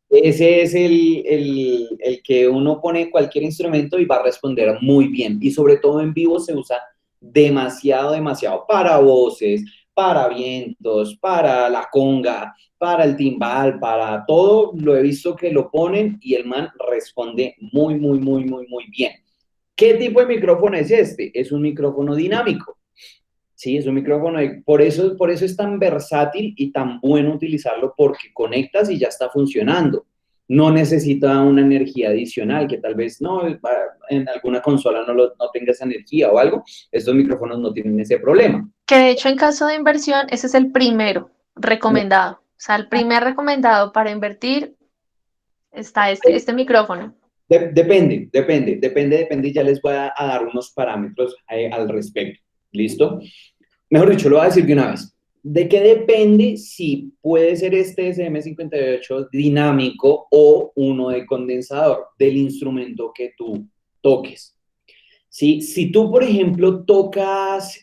Ese es el que uno pone cualquier instrumento y va a responder muy bien. Y sobre todo en vivo se usa demasiado, demasiado para voces, para vientos, para la conga, para el timbal, para todo. Lo he visto que lo ponen y el man responde muy, muy, muy, muy, muy bien. ¿Qué tipo de micrófono es este? Es un micrófono dinámico. Sí, es un micrófono, por eso es tan versátil y tan bueno utilizarlo porque conectas y ya está funcionando. No necesita una energía adicional que tal vez no, en alguna consola no tenga esa energía o algo. Estos micrófonos no tienen ese problema. Que de hecho en caso de inversión, ese es el primero recomendado. O sea, el primer recomendado para invertir está este micrófono. Depende, y ya les voy a dar unos parámetros al respecto. ¿Listo? Mejor dicho, lo voy a decir de una vez. ¿De qué depende si puede ser este SM58 dinámico o uno de condensador? Del instrumento que tú toques. ¿Sí? Si tú, por ejemplo, tocas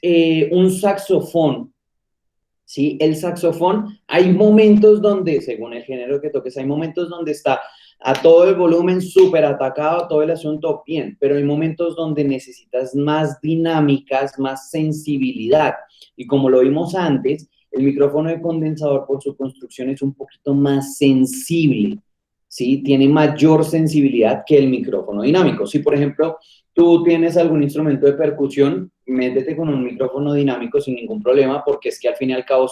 un saxofón, ¿sí? El saxofón, hay momentos donde, según el género que toques, hay momentos donde está a todo el volumen súper atacado, todo el asunto bien, pero hay momentos donde necesitas más dinámicas, más sensibilidad. Y como lo vimos antes, el micrófono de condensador por su construcción es un poquito más sensible, ¿sí? Tiene mayor sensibilidad que el micrófono dinámico. Si, por ejemplo, tú tienes algún instrumento de percusión, métete con un micrófono dinámico sin ningún problema, porque es que al fin y al cabo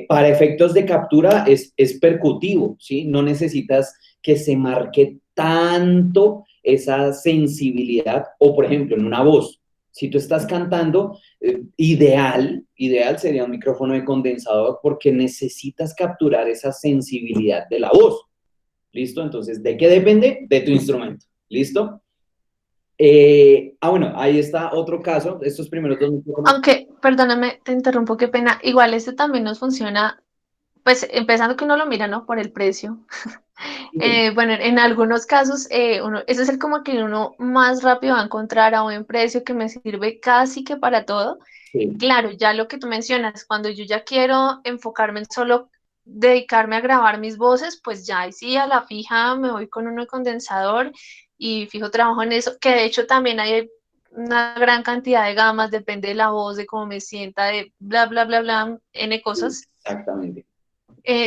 para efectos de captura es percutivo, ¿sí? No necesitas que se marque tanto esa sensibilidad, o por ejemplo, en una voz. Si tú estás cantando, ideal sería un micrófono de condensador porque necesitas capturar esa sensibilidad de la voz. ¿Listo? Entonces, ¿de qué depende? De tu instrumento. ¿Listo? Bueno, ahí está otro caso. Estos primeros dos micrófonos. Aunque, perdóname, te interrumpo, qué pena. Igual este también nos funciona, pues empezando que uno lo mira, ¿no? Por el precio. Bueno, en algunos casos, ese es el como que uno más rápido va a encontrar a buen precio que me sirve casi que para todo. Sí, Claro, ya lo que tú mencionas, cuando yo ya quiero enfocarme en solo dedicarme a grabar mis voces, pues ya ahí sí a la fija me voy con uno de condensador y fijo trabajo en eso, que de hecho también hay una gran cantidad de gamas, depende de la voz, de cómo me sienta, de bla, bla, bla, bla, N cosas. exactamente.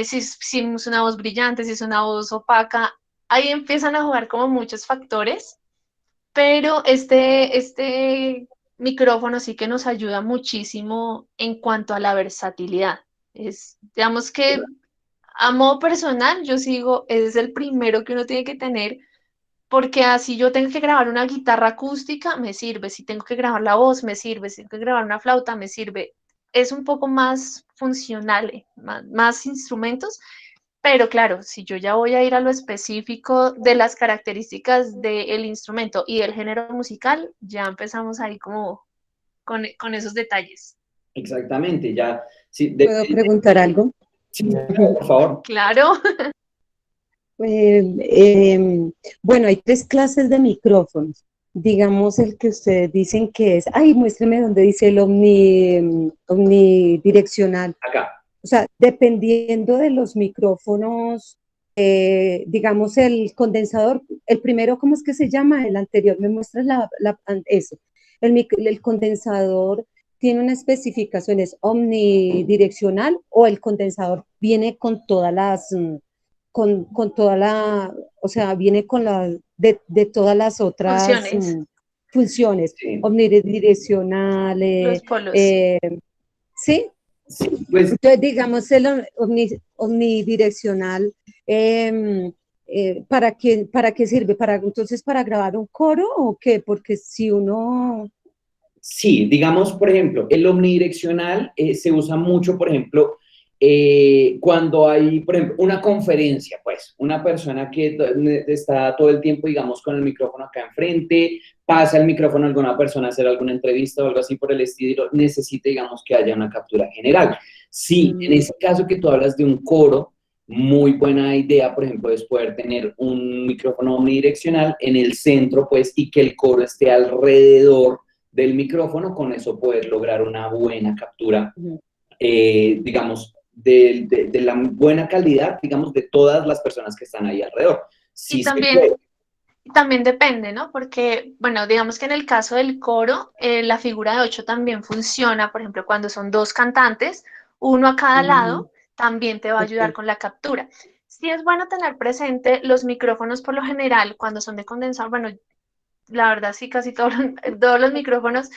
si es una voz brillante, si es una voz opaca, ahí empiezan a jugar como muchos factores, pero este micrófono sí que nos ayuda muchísimo en cuanto a la versatilidad. Digamos que a modo personal, yo sigo, ese es el primero que uno tiene que tener, porque así yo tengo que grabar una guitarra acústica, me sirve, si tengo que grabar la voz, me sirve, si tengo que grabar una flauta, me sirve. Es un poco más funcional, más instrumentos, pero claro, si yo ya voy a ir a lo específico de las características del instrumento y del género musical, ya empezamos ahí como con esos detalles. Exactamente, ya. Sí, ¿Puedo preguntar algo? sí, por favor. Claro. Bueno, hay tres clases de micrófonos. Digamos el que ustedes dicen que es, ay, muéstreme dónde dice el omnidireccional. Acá. O sea, dependiendo de los micrófonos, digamos el condensador, el primero, ¿cómo es que se llama? El anterior, me muestras eso. El condensador tiene una especificación, ¿es omnidireccional o el condensador viene con todas las, con toda la, o sea, viene con de todas las otras Funciones, funciones, Sí. omnidireccionales, los polos. ¿sí? Sí, pues Entonces, digamos, el omnidireccional, ¿para qué sirve? Entonces, ¿para grabar un coro o qué? Porque si uno... sí, digamos, por ejemplo, el omnidireccional se usa mucho, por ejemplo, cuando hay, por ejemplo, una conferencia, pues, una persona que está todo el tiempo, digamos, con el micrófono acá enfrente, pasa el micrófono a alguna persona a hacer alguna entrevista o algo así por el estilo, necesita, digamos, que haya una captura general. Sí, en ese caso que tú hablas de un coro, muy buena idea, por ejemplo, es poder tener un micrófono omnidireccional en el centro, pues, y que el coro esté alrededor del micrófono, con eso poder lograr una buena captura, digamos, de la buena calidad, digamos, de todas las personas que están ahí alrededor. Sí Y se puede. también depende, ¿no? Porque, bueno, digamos que en el caso del coro, la figura de 8 también funciona, por ejemplo, cuando son dos cantantes, uno a cada lado, también te va a ayudar Okay. con la captura. Sí es bueno tener presente los micrófonos por lo general, cuando son de condensador, bueno, la verdad sí, casi todos los micrófonos,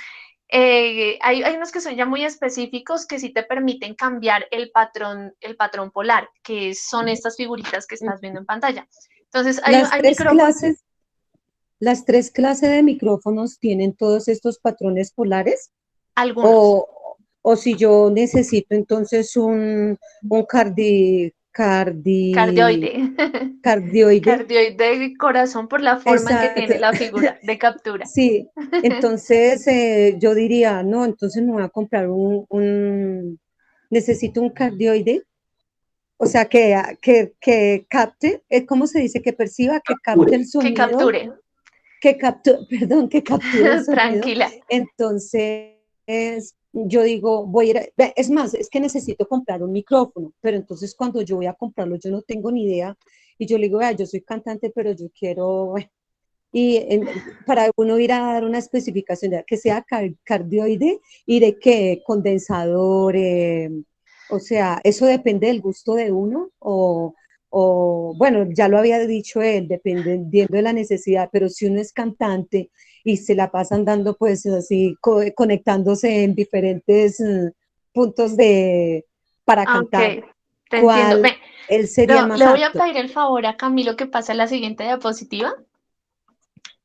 hay unos que son ya muy específicos que sí te permiten cambiar el patrón polar, que son estas figuritas que estás viendo en pantalla. Entonces, Las hay tres micrófonos, clases, las tres clases de micrófonos tienen todos estos patrones polares algunos. o si yo necesito entonces un Cardioide. cardioide. Cardioide del corazón por la forma en que Exacto. tiene la figura de captura. Sí, entonces yo diría, no, entonces me voy a comprar necesito un cardioide, o sea, que capte, ¿cómo se dice? Que perciba, que capte el Que sonido, capture. perdón, que capture el sonido. Tranquila. Entonces, yo digo, voy a ir, es más, es que necesito comprar un micrófono, pero entonces cuando yo voy a comprarlo, yo no tengo ni idea, y yo le digo, yo soy cantante, pero yo quiero, bueno, para uno ir a dar una especificación de que sea cardioide y de qué condensador, o sea, eso depende del gusto de uno bueno, ya lo había dicho él, dependiendo de la necesidad, pero si uno es cantante y se la pasan dando pues así, conectándose en diferentes puntos para Ok, cantar, te entiendo. ¿cuál Ven, él sería le más voy a apto? pedir el favor a Camilo que pase a la siguiente diapositiva.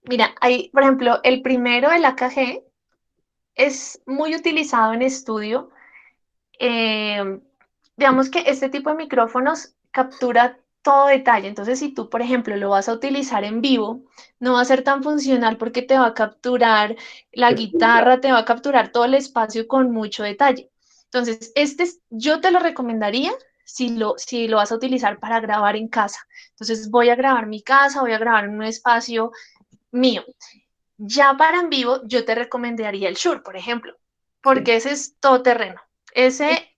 Mira, hay, por ejemplo, el primero, el AKG, es muy utilizado en estudio. Eh, digamos que este tipo de micrófonos captura todo detalle. Entonces, si tú, por ejemplo, lo vas a utilizar en vivo, no va a ser tan funcional porque te va a capturar la guitarra, te va a capturar todo el espacio con mucho detalle. Entonces, yo te lo recomendaría si lo vas a utilizar para grabar en casa. Entonces, voy a grabar mi casa, voy a grabar en un espacio mío. Ya para en vivo, yo te recomendaría el Shure, por ejemplo, Sí. porque ese es todoterreno. Ese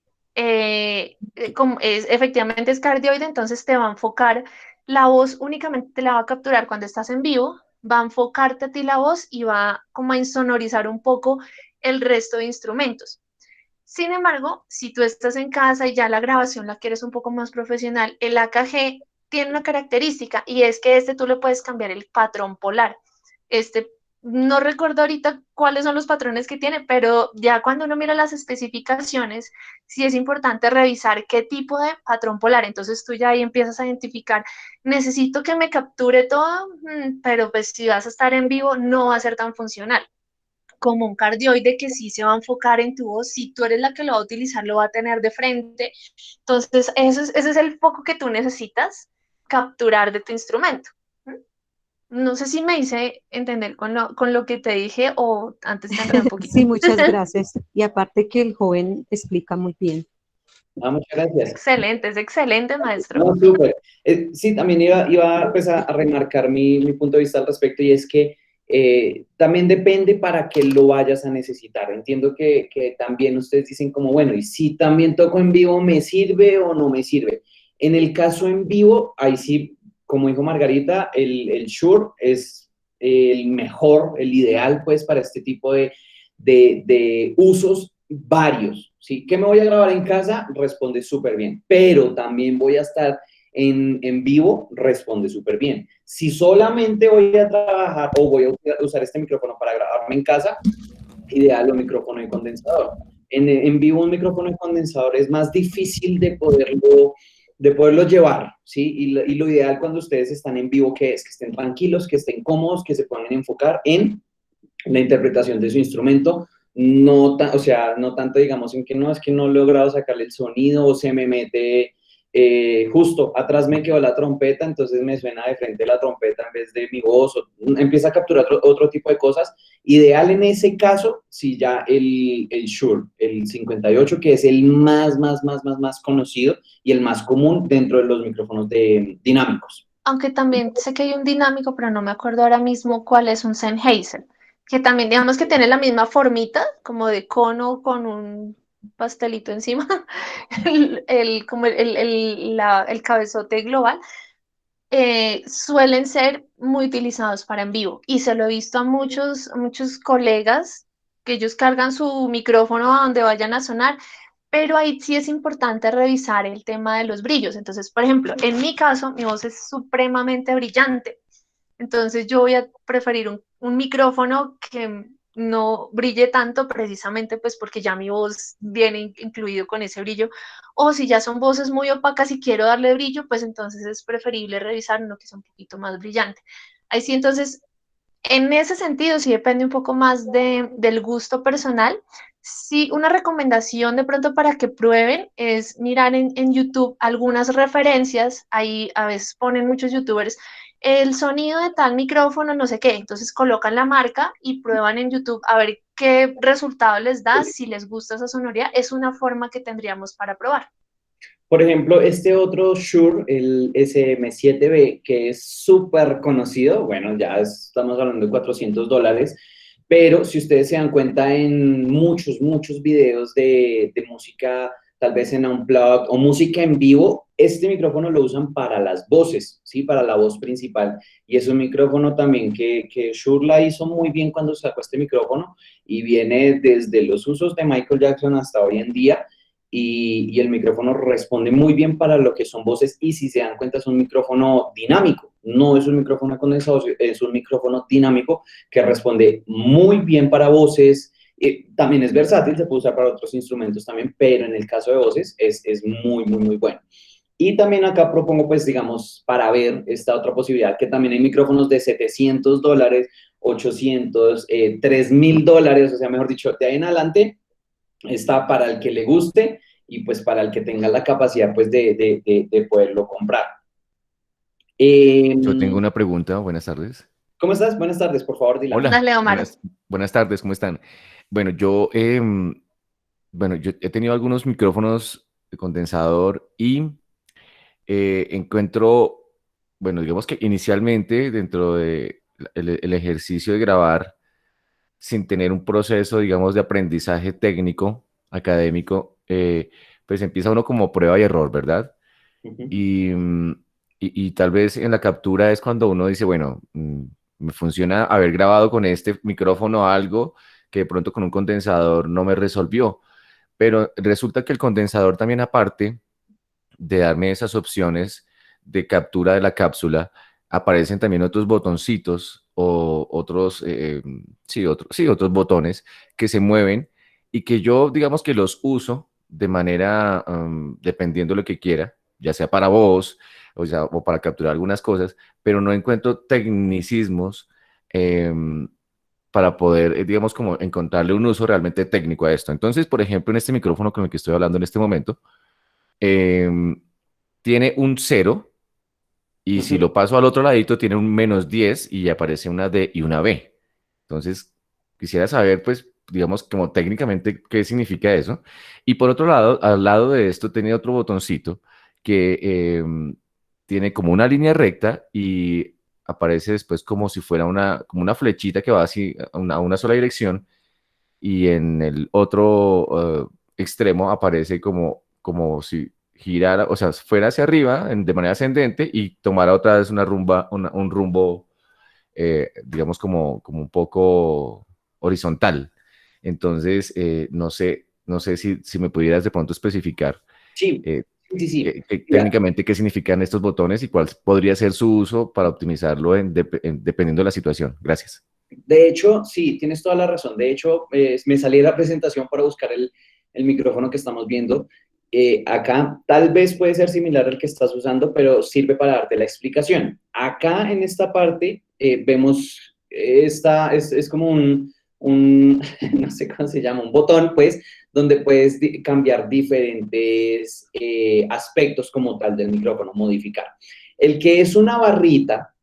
efectivamente es cardioide, entonces te va a enfocar la voz, únicamente te la va a capturar cuando estás en vivo, va a enfocarte a ti la voz y va como a insonorizar un poco el resto de instrumentos. Sin embargo, si tú estás en casa y ya la grabación la quieres un poco más profesional, el AKG tiene una característica y es que tú le puedes cambiar el patrón polar. Este, no recuerdo ahorita cuáles son los patrones que tiene, pero ya cuando uno mira las especificaciones, sí es importante revisar qué tipo de patrón polar. Entonces tú ya ahí empiezas a identificar, necesito que me capture todo, pero pues si vas a estar en vivo no va a ser tan funcional como un cardioide que sí se va a enfocar en tu voz. Si tú eres la que lo va a utilizar, lo va a tener de frente. Entonces, ese es el foco que tú necesitas capturar de tu instrumento. No sé si me hice entender con lo que te dije o antes te enredé un poquito. Sí, muchas gracias. Y aparte que el joven explica muy bien. Muchas gracias. Es excelente, maestro. No, súper. Sí, también iba pues, a remarcar mi punto de vista al respecto y es que también depende para qué lo vayas a necesitar. Entiendo que también ustedes dicen como, bueno, y si también toco en vivo, ¿me sirve o no me sirve? En el caso en vivo, ahí sí, como dijo Margarita, el Shure es el mejor, el ideal pues para este tipo de usos varios, ¿sí? ¿Qué me voy a grabar en casa? Responde súper bien, pero también voy a estar en vivo, responde súper bien. Si solamente voy a trabajar o voy a usar este micrófono para grabarme en casa, ideal un micrófono de condensador. En vivo un micrófono de condensador es más difícil de poderlo llevar, ¿sí? Y lo ideal cuando ustedes están en vivo, ¿qué es? Que estén tranquilos, que estén cómodos, que se puedan enfocar en la interpretación de su instrumento, o sea, no tanto digamos en que no, es que no he logrado sacarle el sonido o se me mete, justo atrás me quedó la trompeta, entonces me suena de frente la trompeta en vez de mi voz, o empieza a capturar otro tipo de cosas. Ideal en ese caso, si ya el Shure, el 58, que es el más conocido y el más común dentro de los micrófonos dinámicos. Aunque también sé que hay un dinámico, pero no me acuerdo ahora mismo cuál es un Sennheiser, que también digamos que tiene la misma formita, como de cono con un pastelito encima, como el cabezote global, suelen ser muy utilizados para en vivo. Y se lo he visto a muchos colegas que ellos cargan su micrófono a donde vayan a sonar, pero ahí sí es importante revisar el tema de los brillos. Entonces, por ejemplo, en mi caso, mi voz es supremamente brillante. Entonces, yo voy a preferir un micrófono que no brille tanto precisamente pues porque ya mi voz viene incluido con ese brillo, o si ya son voces muy opacas y quiero darle brillo, pues entonces es preferible revisar uno que sea un poquito más brillante. Ahí sí, entonces, en ese sentido, sí depende un poco más del gusto personal. Sí, una recomendación de pronto para que prueben es mirar en YouTube algunas referencias. Ahí a veces ponen muchos YouTubers el sonido de tal micrófono, no sé qué. Entonces colocan la marca y prueban en YouTube a ver qué resultado les da, si les gusta esa sonoridad. Es una forma que tendríamos para probar. Por ejemplo, este otro Shure, el SM7B, que es súper conocido, bueno, ya estamos hablando de $400, pero si ustedes se dan cuenta en muchos videos de música, tal vez en Unplugged o música en vivo, este micrófono lo usan para las voces, ¿sí? Para la voz principal. Y es un micrófono también que Shure la hizo muy bien cuando sacó este micrófono y viene desde los usos de Michael Jackson hasta hoy en día. Y el micrófono responde muy bien para lo que son voces y si se dan cuenta es un micrófono dinámico, no es un micrófono condensador, es un micrófono dinámico que responde muy bien para voces, también es versátil, se puede usar para otros instrumentos también, pero en el caso de voces es muy bueno. Y también acá propongo, pues, digamos, para ver esta otra posibilidad, que también hay micrófonos de $700, 800, $3,000, o sea, mejor dicho, de ahí en adelante está para el que le guste y pues para el que tenga la capacidad pues de poderlo comprar. Yo tengo una pregunta, buenas tardes. ¿Cómo estás? Buenas tardes, por favor, dile. Hola, Dale, Omar. buenas tardes, ¿cómo están? Bueno, yo he tenido algunos micrófonos de condensador y encuentro, bueno, digamos que inicialmente dentro de el ejercicio de grabar, sin tener un proceso, digamos, de aprendizaje técnico, académico, pues empieza uno como prueba y error, ¿verdad? Y, y tal vez en la captura es cuando uno dice, bueno, me funciona haber grabado con este micrófono algo que de pronto con un condensador no me resolvió. pero resulta que el condensador también, aparte de darme esas opciones de captura de la cápsula, aparecen también otros botoncitos o otros, otros botones que se mueven y que yo, digamos que los uso de manera, dependiendo de lo que quiera, ya sea para voz o para capturar algunas cosas, pero no encuentro tecnicismos para poder, digamos, como encontrarle un uso realmente técnico a esto. Entonces, por ejemplo, en este micrófono con el que estoy hablando en este momento, tiene un 0 y si lo paso al otro ladito tiene un -10 y aparece una D y una B. Entonces, quisiera saber, pues, digamos, como técnicamente qué significa eso. Y por otro lado, al lado de esto tenía otro botoncito que tiene como una línea recta y aparece después como si fuera como una flechita que va así a una sola dirección y en el otro extremo aparece como si girara, o sea, fuera hacia arriba de manera ascendente y tomara otra vez un rumbo, digamos, como un poco horizontal. Entonces, no sé si me pudieras de pronto especificar Sí, eh, sí. Mira, técnicamente qué significan estos botones y cuál podría ser su uso para optimizarlo dependiendo de la situación. Gracias. de hecho, sí, tienes toda la razón. De hecho, me salí de la presentación para buscar el micrófono que estamos viendo. Acá tal vez puede ser similar al que estás usando, pero sirve para darte la explicación. Acá en esta parte vemos, es como no sé cómo se llama, un botón, pues, donde puedes cambiar diferentes aspectos como tal del micrófono, modificar. El que es una barrita,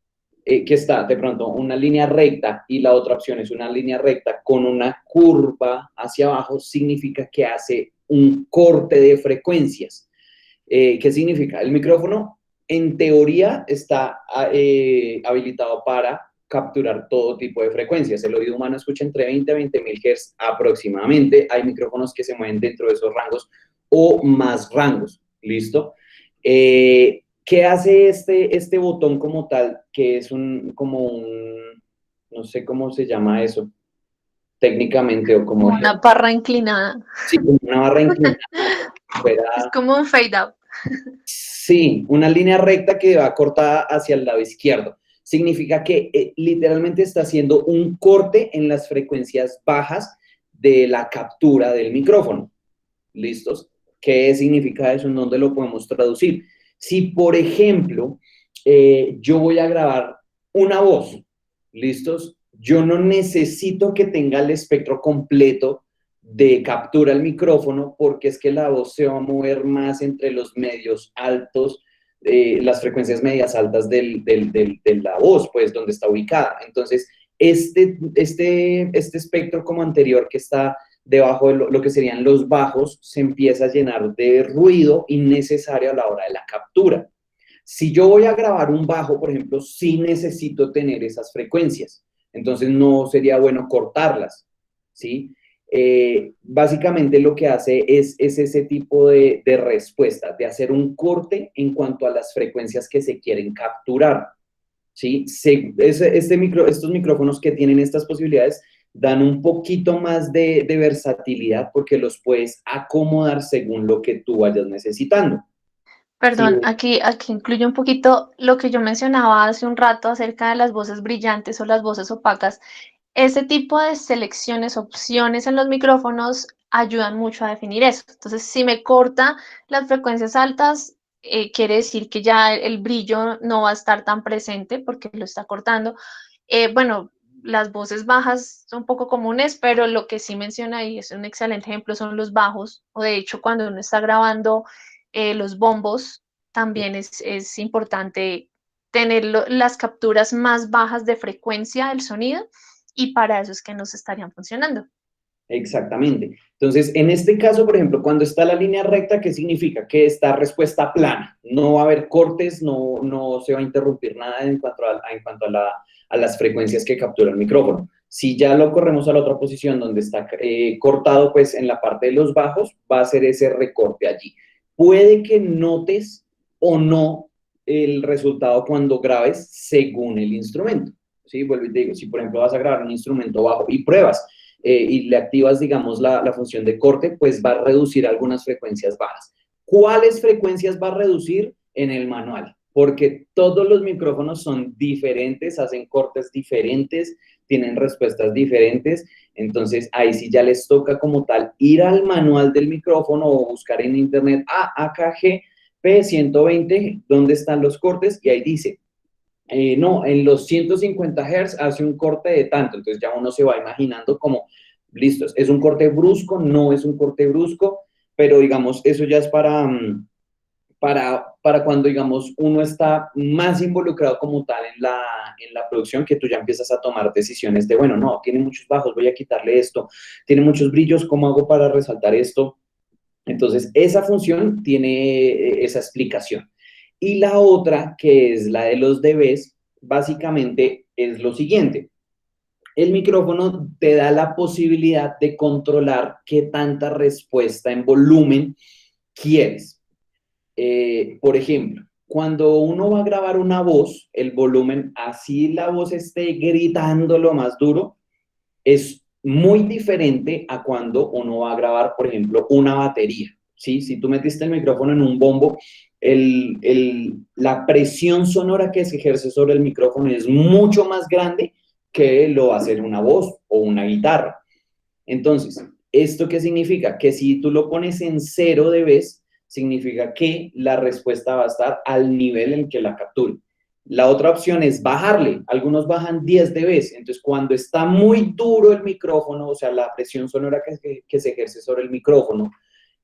que está de pronto una línea recta y la otra opción es una línea recta con una curva hacia abajo, significa que hace un corte de frecuencias. ¿Qué significa? El micrófono, en teoría, está habilitado para capturar todo tipo de frecuencias. El oído humano escucha entre 20 a 20.000 Hz aproximadamente. Hay micrófonos que se mueven dentro de esos rangos o más rangos. ¿Listo? ¿Qué hace este botón como tal? Que es no sé cómo se llama eso técnicamente o como... Como una barra inclinada. Sí, como una barra inclinada. Es como un fade out. Sí, una línea recta que va cortada hacia el lado izquierdo. Significa que literalmente está haciendo un corte en las frecuencias bajas de la captura del micrófono. ¿Listos? ¿Qué significa eso? ¿En dónde lo podemos traducir? Si, por ejemplo, yo voy a grabar una voz, ¿listos? Yo no necesito que tenga el espectro completo de captura al micrófono porque es que la voz se va a mover más entre los medios altos, las frecuencias medias altas de la voz, pues, donde está ubicada. Entonces, este espectro como anterior que está debajo de lo que serían los bajos, se empieza a llenar de ruido innecesario a la hora de la captura. Si yo voy a grabar un bajo, por ejemplo, sí necesito tener esas frecuencias. Entonces no sería bueno cortarlas, ¿sí? Básicamente lo que hace es ese tipo de respuesta, de hacer un corte en cuanto a las frecuencias que se quieren capturar, ¿sí? Estos micrófonos que tienen estas posibilidades dan un poquito más de versatilidad porque los puedes acomodar según lo que tú vayas necesitando. Sí. Perdón, aquí incluye un poquito lo que yo mencionaba hace un rato acerca de las voces brillantes o las voces opacas. Ese tipo de selecciones, opciones en los micrófonos ayudan mucho a definir eso. Entonces, si me corta las frecuencias altas, quiere decir que ya el brillo no va a estar tan presente porque lo está cortando. Bueno, las voces bajas son poco comunes, pero lo que sí menciona y es un excelente ejemplo son los bajos, o de hecho cuando uno está grabando los bombos, también es importante tener las capturas más bajas de frecuencia del sonido y para eso es que nos estarían funcionando. Exactamente. Entonces, en este caso, por ejemplo, cuando está la línea recta, ¿qué significa? Que está respuesta plana. No va a haber cortes, no se va a interrumpir nada en cuanto a las frecuencias que captura el micrófono. Si ya lo corremos a la otra posición donde está cortado, pues en la parte de los bajos va a ser ese recorte allí. Puede que notes o no el resultado cuando grabes según el instrumento. ¿Sí? Vuelvo y te digo, si por ejemplo vas a grabar un instrumento bajo y pruebas y le activas, digamos, la función de corte, pues va a reducir algunas frecuencias bajas. ¿Cuáles frecuencias va a reducir? En el manual, porque todos los micrófonos son diferentes, hacen cortes diferentes, tienen respuestas diferentes, entonces ahí sí ya les toca como tal ir al manual del micrófono o buscar en internet AKG P120, ¿dónde están los cortes? Y ahí dice, no, en los 150 Hz hace un corte de tanto, entonces ya uno se va imaginando como, listos, ¿es un corte brusco? No es un corte brusco, pero digamos, eso ya es para cuando, digamos, uno está más involucrado como tal en la producción, que tú ya empiezas a tomar decisiones de, bueno, no, tiene muchos bajos, voy a quitarle esto, tiene muchos brillos, ¿cómo hago para resaltar esto? Entonces, esa función tiene esa explicación. Y la otra, que es la de los dBs, básicamente es lo siguiente. El micrófono te da la posibilidad de controlar qué tanta respuesta en volumen quieres. Por ejemplo, cuando uno va a grabar una voz, el volumen, así la voz esté gritando lo más duro, es muy diferente a cuando uno va a grabar, por ejemplo, una batería, ¿sí? Si tú metiste el micrófono en un bombo, la presión sonora que se ejerce sobre el micrófono es mucho más grande que lo va a hacer una voz o una guitarra. Entonces, ¿esto qué significa? Que si tú lo pones en 0 dB, significa que la respuesta va a estar al nivel en que la capture. La otra opción es bajarle. Algunos bajan 10 dB. Entonces, cuando está muy duro el micrófono, o sea, la presión sonora que se ejerce sobre el micrófono,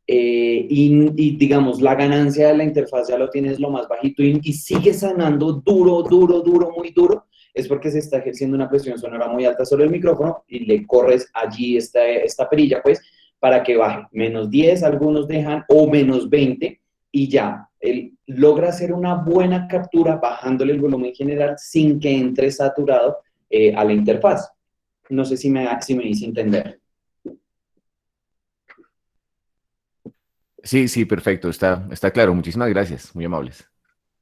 y digamos, la ganancia de la interfaz ya lo tienes lo más bajito y sigue sonando duro, duro, duro, muy duro, es porque se está ejerciendo una presión sonora muy alta sobre el micrófono y le corres allí esta perilla, pues, para que baje. Menos 10, algunos dejan, o menos 20, y ya, él logra hacer una buena captura bajándole el volumen general sin que entre saturado a la interfaz. No sé si me hice entender. Sí, sí, perfecto, está claro. Muchísimas gracias, muy amables.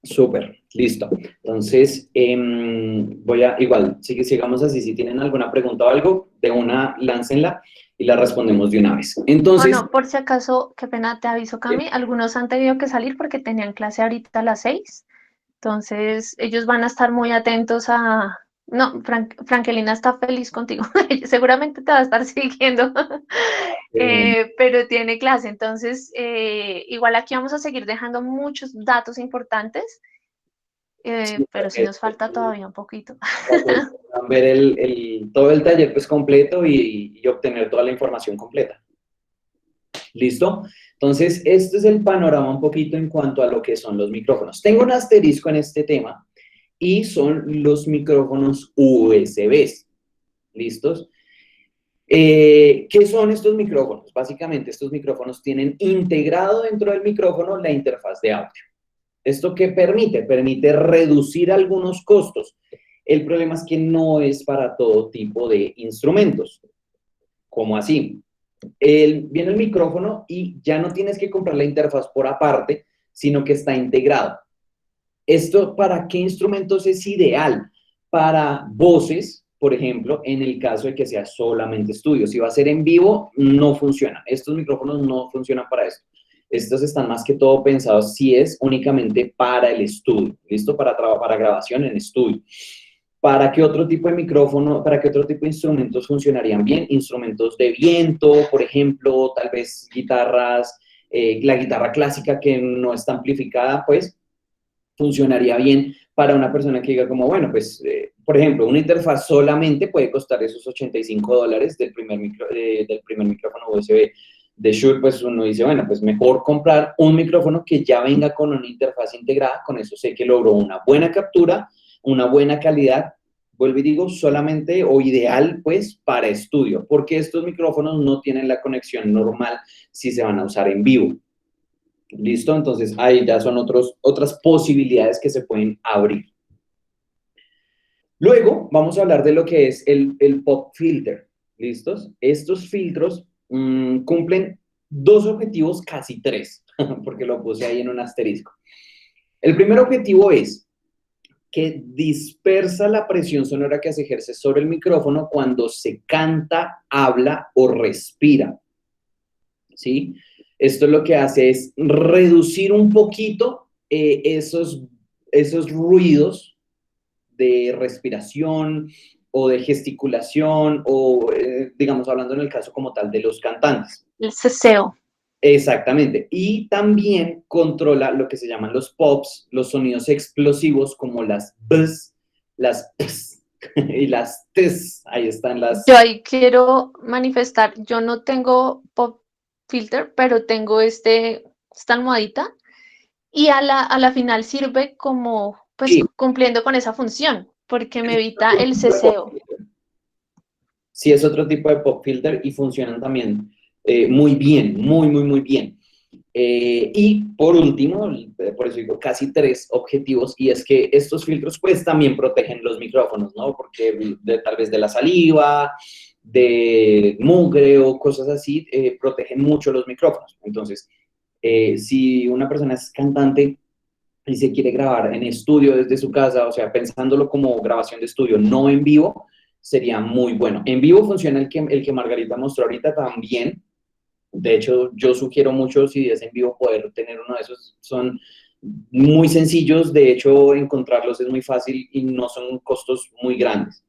Súper, listo. Entonces, igual, sigamos así. Si tienen alguna pregunta o algo, de una, láncenla y la respondemos de una vez. Entonces, Bueno, por si acaso, qué pena te aviso, Cami, algunos han tenido que salir porque tenían clase ahorita a las 6. Entonces, ellos van a estar muy atentos a... No, Frankelina está feliz contigo. Seguramente te va a estar siguiendo, pero tiene clase. Entonces, igual aquí vamos a seguir dejando muchos datos importantes, pero sí nos falta todavía un poquito. ver todo el taller pues completo y obtener toda la información completa. ¿Listo? Entonces, este es el panorama un poquito en cuanto a lo que son los micrófonos. Tengo un asterisco en este tema y son los micrófonos USB. ¿Listos? ¿Qué son estos micrófonos? Básicamente, estos micrófonos tienen integrado dentro del micrófono la interfaz de audio. ¿Esto qué permite? Permite reducir algunos costos. El problema es que no es para todo tipo de instrumentos. ¿Cómo así? Viene el micrófono y ya no tienes que comprar la interfaz por aparte, sino que está integrado. ¿Esto para qué instrumentos es ideal? Para voces, por ejemplo, en el caso de que sea solamente estudio. Si va a ser en vivo, no funciona. Estos micrófonos no funcionan para esto. Estos están más que todo pensados si es únicamente para el estudio, ¿listo? Para grabación en estudio. ¿Para qué otro tipo de micrófono, para qué otro tipo de instrumentos funcionarían bien? Instrumentos de viento, por ejemplo, tal vez guitarras, la guitarra clásica que no está amplificada, pues funcionaría bien para una persona que diga como, bueno, pues, por ejemplo, una interfaz solamente puede costar esos $85 del primer micrófono USB de Shure, pues uno dice, bueno, pues mejor comprar un micrófono que ya venga con una interfaz integrada, con eso sé que logro una buena captura, una buena calidad, vuelvo y digo, solamente o ideal, pues, para estudio, porque estos micrófonos no tienen la conexión normal si se van a usar en vivo. ¿Listo? Entonces, ahí ya son otras posibilidades que se pueden abrir. Luego, vamos a hablar de lo que es el pop filter. ¿Listos? Estos filtros cumplen dos objetivos, casi tres, porque lo puse ahí en un asterisco. El primer objetivo es que dispersa la presión sonora que se ejerce sobre el micrófono cuando se canta, habla o respira, ¿sí? Esto lo que hace es reducir un poquito esos ruidos de respiración o de gesticulación o, digamos, hablando en el caso como tal de los cantantes. El ceseo. Exactamente. Y también controla lo que se llaman los pops, los sonidos explosivos como las bs, las ps y las ts. Ahí están las... Yo ahí quiero manifestar, yo no tengo pop filter, pero tengo esta almohadita y a la final sirve como, pues, Sí. cumpliendo con esa función, porque me evita el ceseo. Sí, es otro tipo de pop filter y funcionan también muy bien, muy bien. Y por último, por eso digo casi 3 objetivos, y es que estos filtros pues también protegen los micrófonos, ¿no? Porque tal vez de la saliva, de mugre o cosas así, protegen mucho los micrófonos. Entonces, si una persona es cantante y se quiere grabar en estudio desde su casa, o sea, pensándolo como grabación de estudio, no en vivo, sería muy bueno. En vivo funciona el que Margarita mostró ahorita también. De hecho, yo sugiero mucho, si es en vivo, poder tener uno de esos. Son muy sencillos, de hecho, encontrarlos es muy fácil y no son costos muy grandes.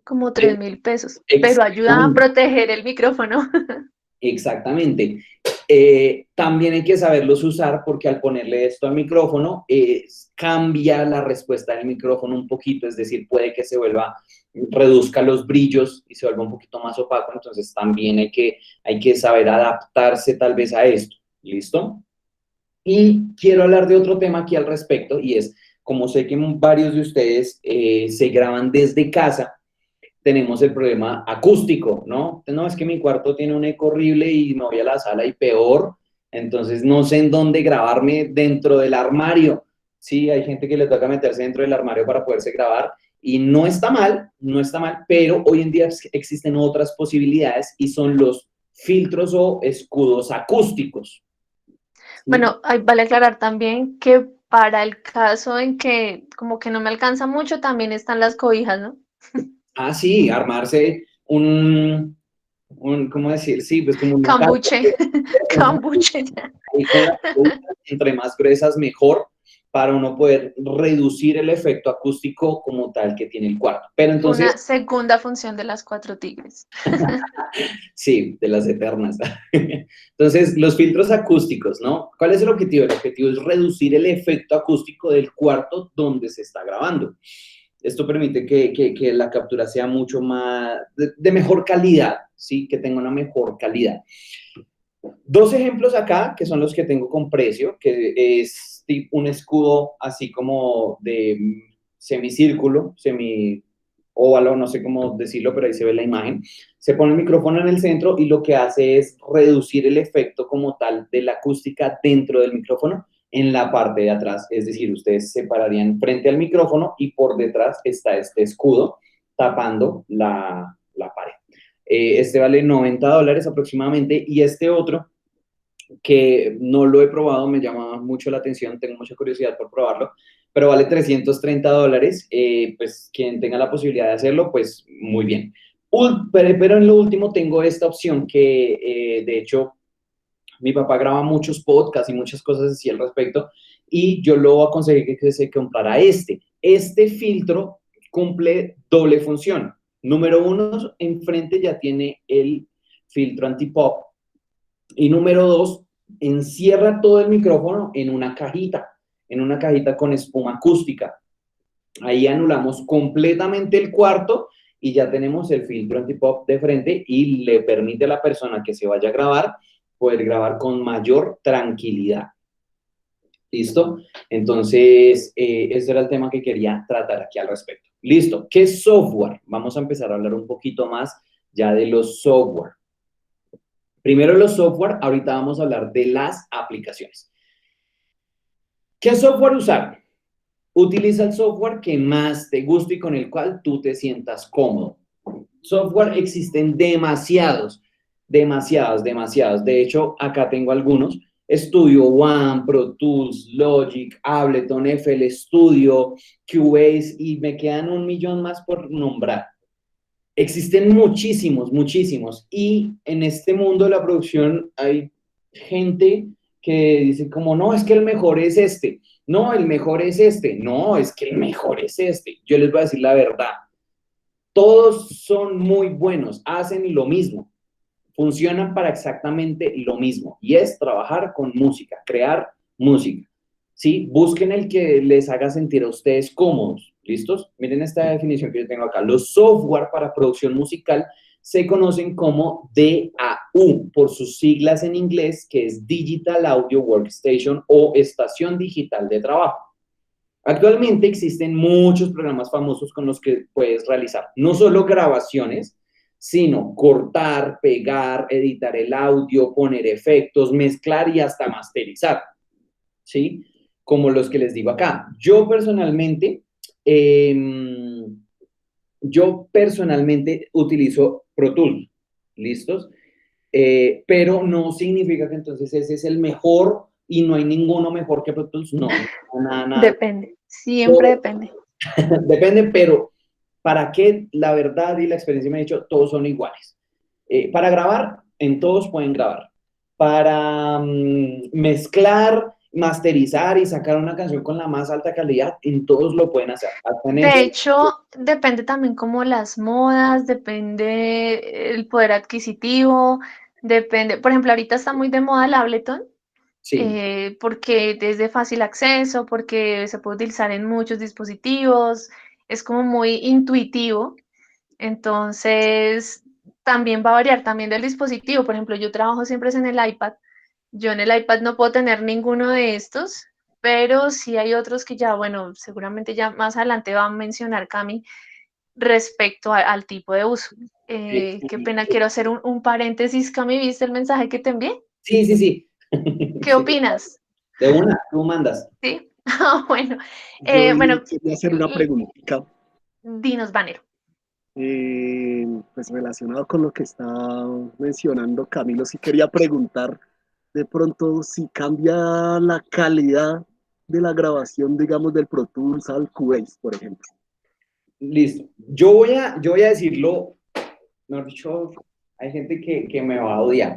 Como 3.000 pesos, pero ayuda a proteger el micrófono. Exactamente. También hay que saberlos usar porque al ponerle esto al micrófono cambia la respuesta del micrófono un poquito, es decir, puede que reduzca los brillos y se vuelva un poquito más opaco, entonces también hay que saber adaptarse tal vez a esto, ¿listo? Y quiero hablar de otro tema aquí al respecto y es, como sé que varios de ustedes se graban desde casa, tenemos el problema acústico, ¿no? No, es que mi cuarto tiene un eco horrible y me voy a la sala y peor, entonces no sé en dónde grabarme dentro del armario. Sí, hay gente que le toca meterse dentro del armario para poderse grabar y no está mal, pero hoy en día existen otras posibilidades y son los filtros o escudos acústicos. Bueno, vale aclarar también que para el caso en que como que no me alcanza mucho, también están las cobijas, ¿no? Ah, sí, armarse ¿cómo decir? Sí, pues como un cambuche, cambuche. Ahí con las cobijas, entre más gruesas mejor, para uno poder reducir el efecto acústico como tal que tiene el cuarto. Pero entonces... Una segunda función de las 4 tigres. Sí, de las eternas. Entonces, los filtros acústicos, ¿no? ¿Cuál es el objetivo? El objetivo es reducir el efecto acústico del cuarto donde se está grabando. Esto permite que la captura sea mucho más, de mejor calidad, ¿sí? Que tenga una mejor calidad. 2 ejemplos acá, que son los que tengo con precio, que es un escudo así como de semicírculo, semi-óvalo, no sé cómo decirlo, pero ahí se ve la imagen. Se pone el micrófono en el centro y lo que hace es reducir el efecto como tal de la acústica dentro del micrófono en la parte de atrás. Es decir, ustedes se pararían frente al micrófono y por detrás está este escudo tapando la pared. Este vale $90 aproximadamente y este otro, que no lo he probado, me llama mucho la atención, tengo mucha curiosidad por probarlo, pero vale $330, pues quien tenga la posibilidad de hacerlo, pues muy bien. Pero en lo último tengo esta opción que, de hecho, mi papá graba muchos podcasts y muchas cosas así al respecto, y yo lo aconsejé que se comprara este. Este filtro cumple doble función. Número 1, enfrente ya tiene el filtro anti-pop. Y número 2, encierra todo el micrófono en una cajita con espuma acústica. Ahí anulamos completamente el cuarto y ya tenemos el filtro anti-pop de frente y le permite a la persona que se vaya a grabar poder grabar con mayor tranquilidad. ¿Listo? Entonces, ese era el tema que quería tratar aquí al respecto. Listo. ¿Qué software? Vamos a empezar a hablar un poquito más ya de los software. Primero los software, ahorita vamos a hablar de las aplicaciones. ¿Qué software usar? Utiliza el software que más te guste y con el cual tú te sientas cómodo. Software existen demasiados. De hecho, acá tengo algunos. Studio One, Pro Tools, Logic, Ableton, FL Studio, Cubase, y me quedan 1.000.000 más por nombrar. Existen muchísimos, muchísimos, y en este mundo de la producción hay gente que dice como, no, es que el mejor es este, no, el mejor es este, no, es que el mejor es este. Yo les voy a decir la verdad, todos son muy buenos, hacen lo mismo, funcionan para exactamente lo mismo, y es trabajar con música, crear música, ¿sí? Busquen el que les haga sentir a ustedes cómodos, ¿listos? Miren esta definición que yo tengo acá. Los software para producción musical se conocen como DAW, por sus siglas en inglés, que es Digital Audio Workstation o Estación Digital de Trabajo. Actualmente existen muchos programas famosos con los que puedes realizar no solo grabaciones, sino cortar, pegar, editar el audio, poner efectos, mezclar y hasta masterizar, ¿sí? Como los que les digo acá. Yo personalmente utilizo Pro Tools, ¿listos? Pero no significa que entonces ese es el mejor y no hay ninguno mejor que Pro Tools. No, nada. Depende, siempre depende. Depende, pero para qué la verdad y la experiencia me ha dicho, todos son iguales. Para grabar, en todos pueden grabar. Para mezclar, masterizar y sacar una canción con la más alta calidad, en todos lo pueden hacer. De hecho, depende también como las modas, depende el poder adquisitivo, depende, por ejemplo, ahorita está muy de moda el Ableton, sí. Porque es de fácil acceso, porque se puede utilizar en muchos dispositivos, es como muy intuitivo, entonces también va a variar también del dispositivo. Por ejemplo, yo trabajo siempre en el iPad, yo en el iPad no puedo tener ninguno de estos, pero sí hay otros que ya, bueno, seguramente ya más adelante va a mencionar Cami respecto al tipo de uso. Qué pena, quiero hacer un paréntesis. Cami, ¿viste el mensaje que te envié? Sí. ¿Qué Sí. opinas? De una, tú mandas. Sí, bueno, Yo bueno, quería hacer una preguntita, dinos, Vanero. pues relacionado con lo que está mencionando Camilo, sí quería preguntar de pronto si cambia la calidad de la grabación, digamos, del Pro Tools al Cubase, por ejemplo. Listo. Yo voy a decirlo, mejor dicho, hay gente que me va a odiar.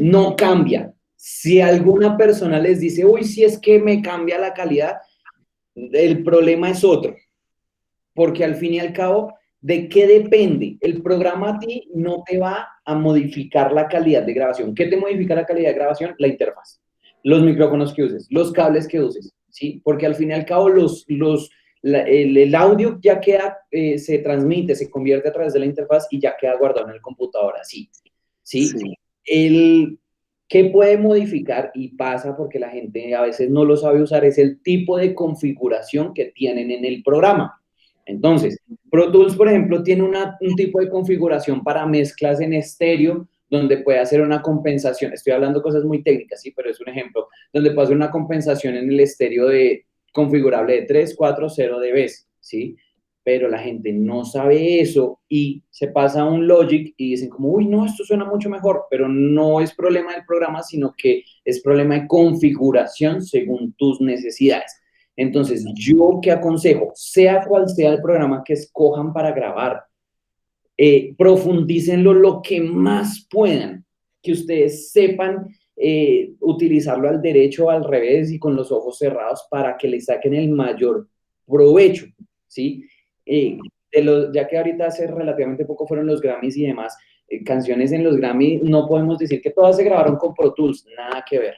No cambia. Si alguna persona les dice, uy, si es que me cambia la calidad, el problema es otro. Porque al fin y al cabo, ¿de qué depende? El programa a ti no te va a modificar la calidad de grabación. ¿Qué te modifica la calidad de grabación? La interfaz. Los micrófonos que uses, los cables que uses, ¿sí? Porque al fin y al cabo el audio ya queda, se transmite, se convierte a través de la interfaz y ya queda guardado en el computador así, ¿sí? ¿Qué puede modificar? Y pasa porque la gente a veces no lo sabe usar, es el tipo de configuración que tienen en el programa. Entonces, Pro Tools, por ejemplo, tiene un tipo de configuración para mezclas en estéreo, donde puede hacer una compensación. Estoy hablando cosas muy técnicas, sí, pero es un ejemplo, donde puede hacer una compensación en el estéreo configurable de 3, 4, 0 dB, ¿sí? Pero la gente no sabe eso y se pasa a un Logic y dicen como, uy, no, esto suena mucho mejor, pero no es problema del programa, sino que es problema de configuración según tus necesidades. Entonces, yo que aconsejo, sea cual sea el programa que escojan para grabar, profundícenlo lo que más puedan, que ustedes sepan utilizarlo al derecho o al revés y con los ojos cerrados para que le saquen el mayor provecho, ¿sí? Ya que ahorita hace relativamente poco fueron los Grammys y demás, canciones en los Grammy, no podemos decir que todas se grabaron con Pro Tools, nada que ver.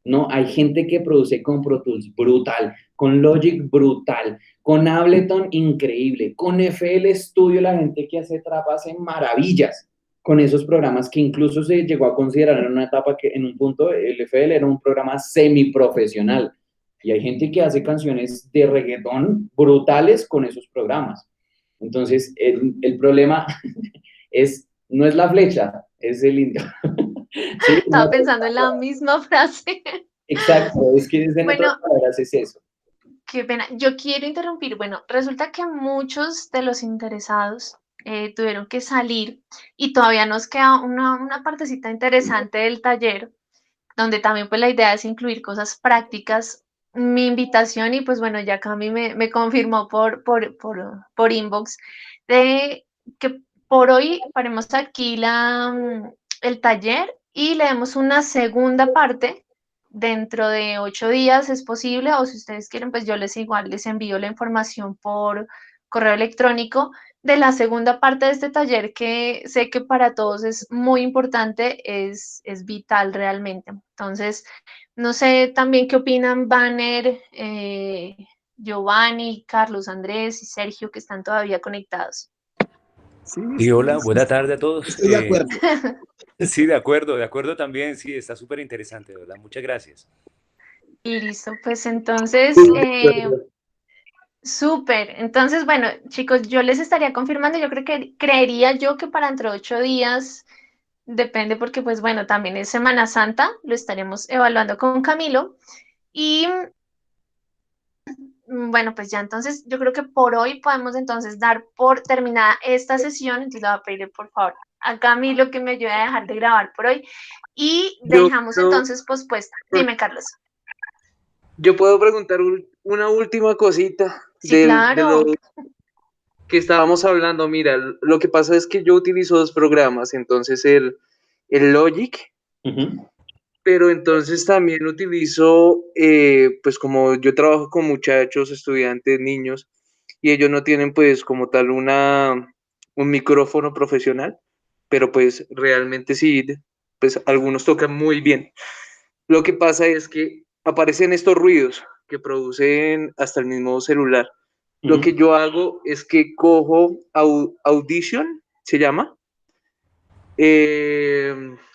No, hay gente que produce con Pro Tools brutal, con Logic brutal, con Ableton increíble, con FL Studio la gente que hace trap hace maravillas con esos programas que incluso se llegó a considerar en una etapa que en un punto el FL era un programa semiprofesional y hay gente que hace canciones de reggaetón brutales con esos programas. Entonces, el problema no es la flecha, es el indio. Sí, estaba pensando en la misma frase. Exacto, es que en otras palabras es eso. Qué pena. Yo quiero interrumpir. Bueno, resulta que muchos de los interesados tuvieron que salir y todavía nos queda una partecita interesante del taller, donde también pues la idea es incluir cosas prácticas. Mi invitación, y pues bueno, ya Cami me confirmó por inbox, de que por hoy haremos aquí el taller y le demos una segunda parte dentro de 8 días, es posible, o si ustedes quieren, pues yo igual les envío la información por correo electrónico de la segunda parte de este taller, que sé que para todos es muy importante, es vital realmente. Entonces, no sé también qué opinan Banner, Giovanni, Carlos, Andrés y Sergio, que están todavía conectados. Sí, hola, buena tarde a todos. Estoy de acuerdo. Sí, de acuerdo también, sí, está súper interesante, ¿verdad? Muchas gracias. Y listo, pues entonces, súper. Entonces, bueno, chicos, yo les estaría confirmando, yo creería yo que para entre 8 días, depende porque pues bueno, también es Semana Santa, lo estaremos evaluando con Camilo. Y bueno, pues ya entonces yo creo que por hoy podemos entonces dar por terminada esta sesión. Entonces le voy a pedir por favor a Camilo que me ayude a dejar de grabar por hoy y dejamos entonces pospuesta. Dime, Carlos. Yo puedo preguntar una última cosita Sí, de claro. lo que estábamos hablando. Mira, lo que pasa es que yo utilizo dos programas, entonces el Logic, pero entonces también utilizo, pues como yo trabajo con muchachos, estudiantes, niños, y ellos no tienen pues como tal un micrófono profesional, pero pues realmente sí, pues algunos tocan muy bien. Lo que pasa es que aparecen estos ruidos que producen hasta el mismo celular. Lo que yo hago es que cojo Audition, se llama.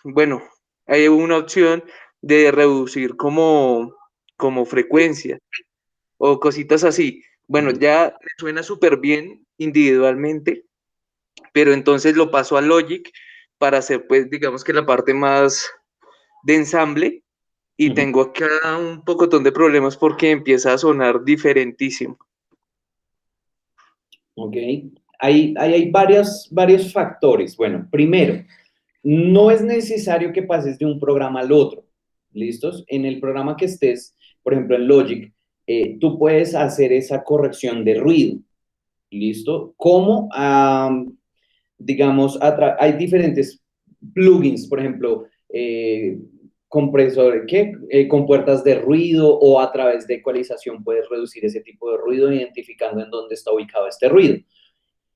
Bueno, hay una opción de reducir como frecuencia o cositas así. Bueno, ya me suena súper bien individualmente, pero entonces lo paso a Logic para hacer, pues, digamos que la parte más de ensamble. Y tengo acá un pocotón de problemas porque empieza a sonar diferentísimo. Ok, ahí hay varios factores. Bueno, primero, no es necesario que pases de un programa al otro. ¿Listos? En el programa que estés, por ejemplo, en Logic, tú puedes hacer esa corrección de ruido. ¿Listo? ¿Cómo? Digamos, hay diferentes plugins, por ejemplo, compresor, con puertas de ruido, o a través de ecualización puedes reducir ese tipo de ruido identificando en dónde está ubicado este ruido.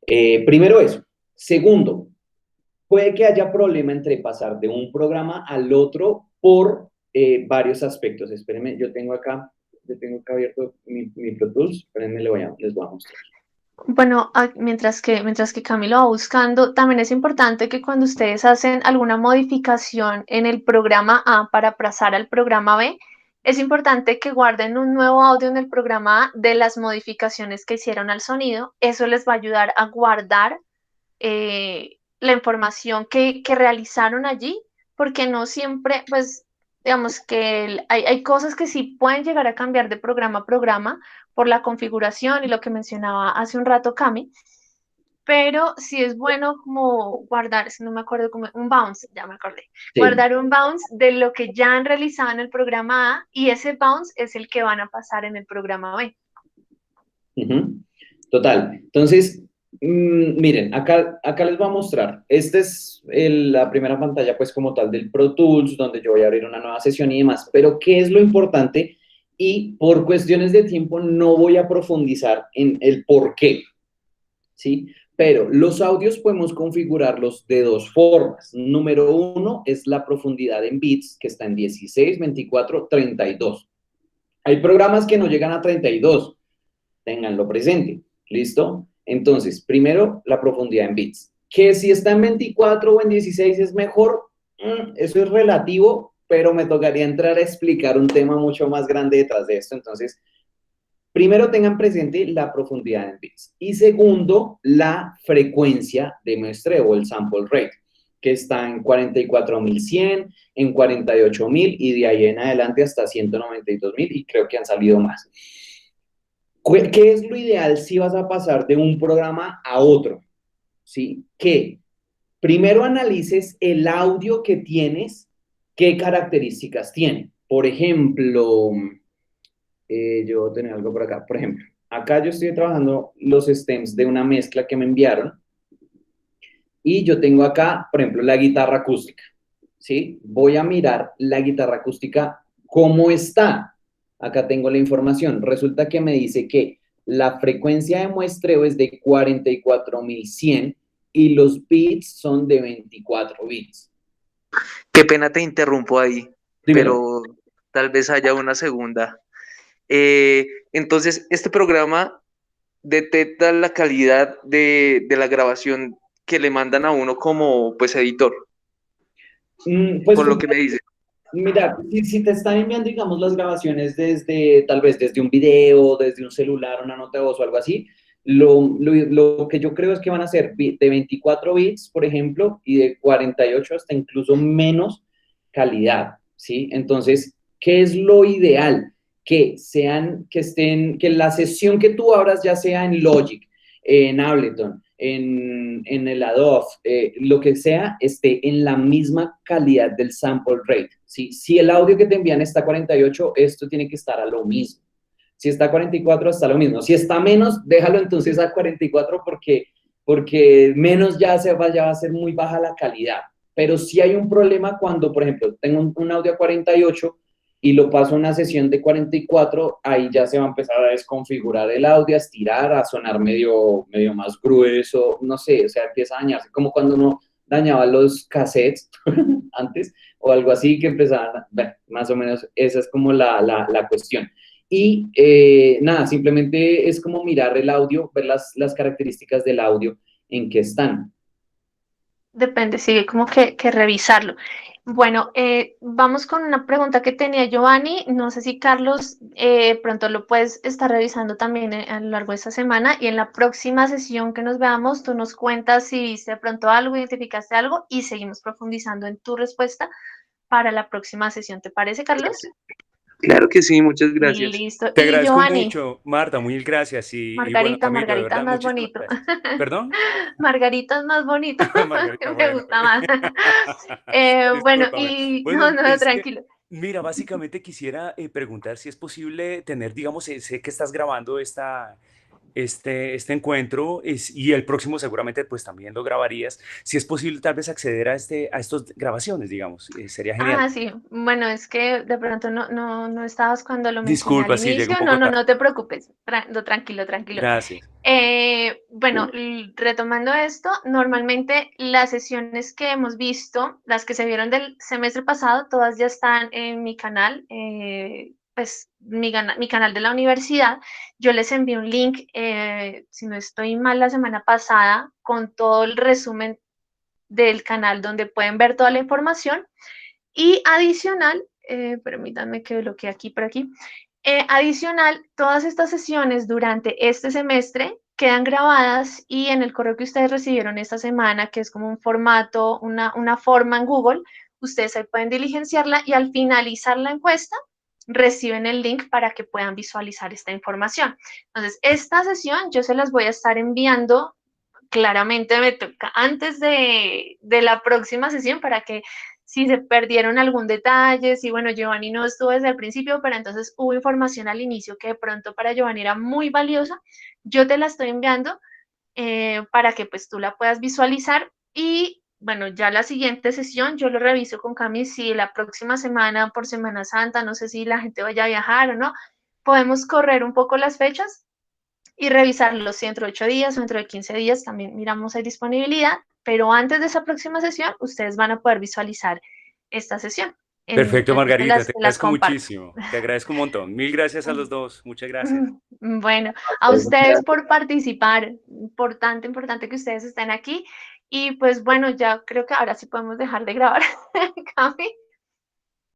Primero eso. Segundo, puede que haya problema entre pasar de un programa al otro por varios aspectos. Espérenme, yo tengo acá abierto mi Pro Tools. Espérenme, les voy a mostrar. Bueno, mientras que Camilo va buscando, también es importante que cuando ustedes hacen alguna modificación en el programa A para pasar al programa B, es importante que guarden un nuevo audio en el programa A de las modificaciones que hicieron al sonido. Eso les va a ayudar a guardar la información que realizaron allí, porque no siempre, pues, digamos que hay cosas que sí pueden llegar a cambiar de programa a programa por la configuración y lo que mencionaba hace un rato Cami, pero sí es bueno como guardar, si no me acuerdo, como un bounce, ya me acordé, Sí. Guardar un bounce de lo que ya han realizado en el programa A, y ese bounce es el que van a pasar en el programa B. Total. Entonces, miren, acá les voy a mostrar. Esta es la primera pantalla, pues, como tal del Pro Tools, donde yo voy a abrir una nueva sesión y demás. Pero, ¿qué es lo importante? Y por cuestiones de tiempo no voy a profundizar en el por qué, ¿sí? Pero los audios podemos configurarlos de dos formas. Número uno es la profundidad en bits, que está en 16, 24, 32. Hay programas que no llegan a 32. Ténganlo presente. ¿Listo? Entonces, primero, la profundidad en bits. Que si está en 24 o en 16 es mejor, eso es relativo, pero me tocaría entrar a explicar un tema mucho más grande detrás de esto. Entonces, primero tengan presente la profundidad en bits. Y segundo, la frecuencia de muestreo, o el sample rate, que está en 44.100, en 48.000 y de ahí en adelante hasta 192.000, y creo que han salido más. ¿Qué es lo ideal si vas a pasar de un programa a otro? ¿Sí? Que primero analices el audio que tienes ¿qué características tiene? Por ejemplo, yo tenía algo por acá. Por ejemplo, acá yo estoy trabajando los stems de una mezcla que me enviaron y yo tengo acá, por ejemplo, la guitarra acústica, ¿sí? Voy a mirar la guitarra acústica, ¿cómo está? Acá tengo la información. Resulta que me dice que la frecuencia de muestreo es de 44.100 y los bits son de 24 bits. Qué pena te interrumpo ahí, Dímelo. pero tal vez haya una segunda. Entonces, este programa detecta la calidad de la grabación que le mandan a uno como pues editor, Pues con lo que me dice. mira, si te están enviando, digamos, las grabaciones desde, tal vez desde un video, desde un celular, una nota de voz o algo así, lo que yo creo es que van a ser de 24 bits, por ejemplo, y de 48 hasta incluso menos calidad, ¿sí? Entonces, ¿qué es lo ideal? Que que la sesión que tú abras, ya sea en Logic, en Ableton, en el Adobe, lo que sea, esté en la misma calidad del sample rate. ¿Sí? Si el audio que te envían está a 48, esto tiene que estar a lo mismo. Si está a 44, está a lo mismo. Si está menos, déjalo entonces a 44 porque menos ya va a ser muy baja la calidad. Pero sí hay un problema cuando, por ejemplo, tengo un audio a 48 y lo paso a una sesión de 44, ahí ya se va a empezar a desconfigurar el audio, a estirar, a sonar medio más grueso, no sé, o sea, empieza a dañarse, como cuando uno dañaba los cassettes antes, o algo así, que empezaban, bueno, más o menos esa es como la cuestión. Y nada, simplemente es como mirar el audio, ver las características del audio en que están. Depende, sí, como que revisarlo. Bueno, vamos con una pregunta que tenía Giovanni. No sé si Carlos pronto lo puedes estar revisando también a lo largo de esta semana y en la próxima sesión que nos veamos, tú nos cuentas si viste de pronto algo, identificaste algo y seguimos profundizando en tu respuesta para la próxima sesión. ¿Te parece, Carlos? Claro que sí, muchas gracias. Listo. Te Y agradezco Giovanni, mucho, Marta, mil gracias. Y bueno, Margarita, Camilo, de Margarita es verdad, más muchísimas bonito. gracias. ¿Perdón? Margarita es más bonito, Margarita, me bueno. gusta más. Bueno, Discúlpame. y no, Bueno, no, tranquilo. mira, básicamente quisiera preguntar si es posible tener, digamos, sé que estás grabando este encuentro y el próximo seguramente pues también lo grabarías. Si es posible tal vez acceder a estas grabaciones, digamos, sería genial. Ah, sí, bueno, es que de pronto no estabas cuando lo mencioné al Disculpa, sí, llega un inicio. poco tarde. No te preocupes, tranquilo, tranquilo. Gracias. Bueno, retomando esto, normalmente las sesiones que hemos visto, las que se vieron del semestre pasado, todas ya están en mi canal, pues mi canal de la universidad. Yo les envié un link, si no estoy mal, la semana pasada, con todo el resumen del canal donde pueden ver toda la información. Y adicional, permítanme que bloquee aquí por aquí. Adicional, todas estas sesiones durante este semestre quedan grabadas y en el correo que ustedes recibieron esta semana, que es como un formato, una forma en Google, ustedes ahí pueden diligenciarla y al finalizar la encuesta reciben el link para que puedan visualizar esta información. Entonces, esta sesión yo se las voy a estar enviando, claramente me toca antes de la próxima sesión para que si se perdieron algún detalle, si bueno, Giovanni no estuvo desde el principio, pero entonces hubo información al inicio que de pronto para Giovanni era muy valiosa, yo te la estoy enviando para que pues tú la puedas visualizar y bueno, ya la siguiente sesión yo lo reviso con Cami si la próxima semana por Semana Santa, no sé si la gente vaya a viajar o no, podemos correr un poco las fechas y revisarlos si dentro de 8 días o dentro de 15 días también miramos hay disponibilidad, pero antes de esa próxima sesión ustedes van a poder visualizar esta sesión. Perfecto, Entonces Margarita, te te las agradezco comparto. muchísimo. Te agradezco un montón. Mil gracias a los dos. Muchas gracias. Bueno, a ustedes por participar. Importante, importante que ustedes estén aquí. Y pues bueno, ya creo que ahora sí podemos dejar de grabar, Cami.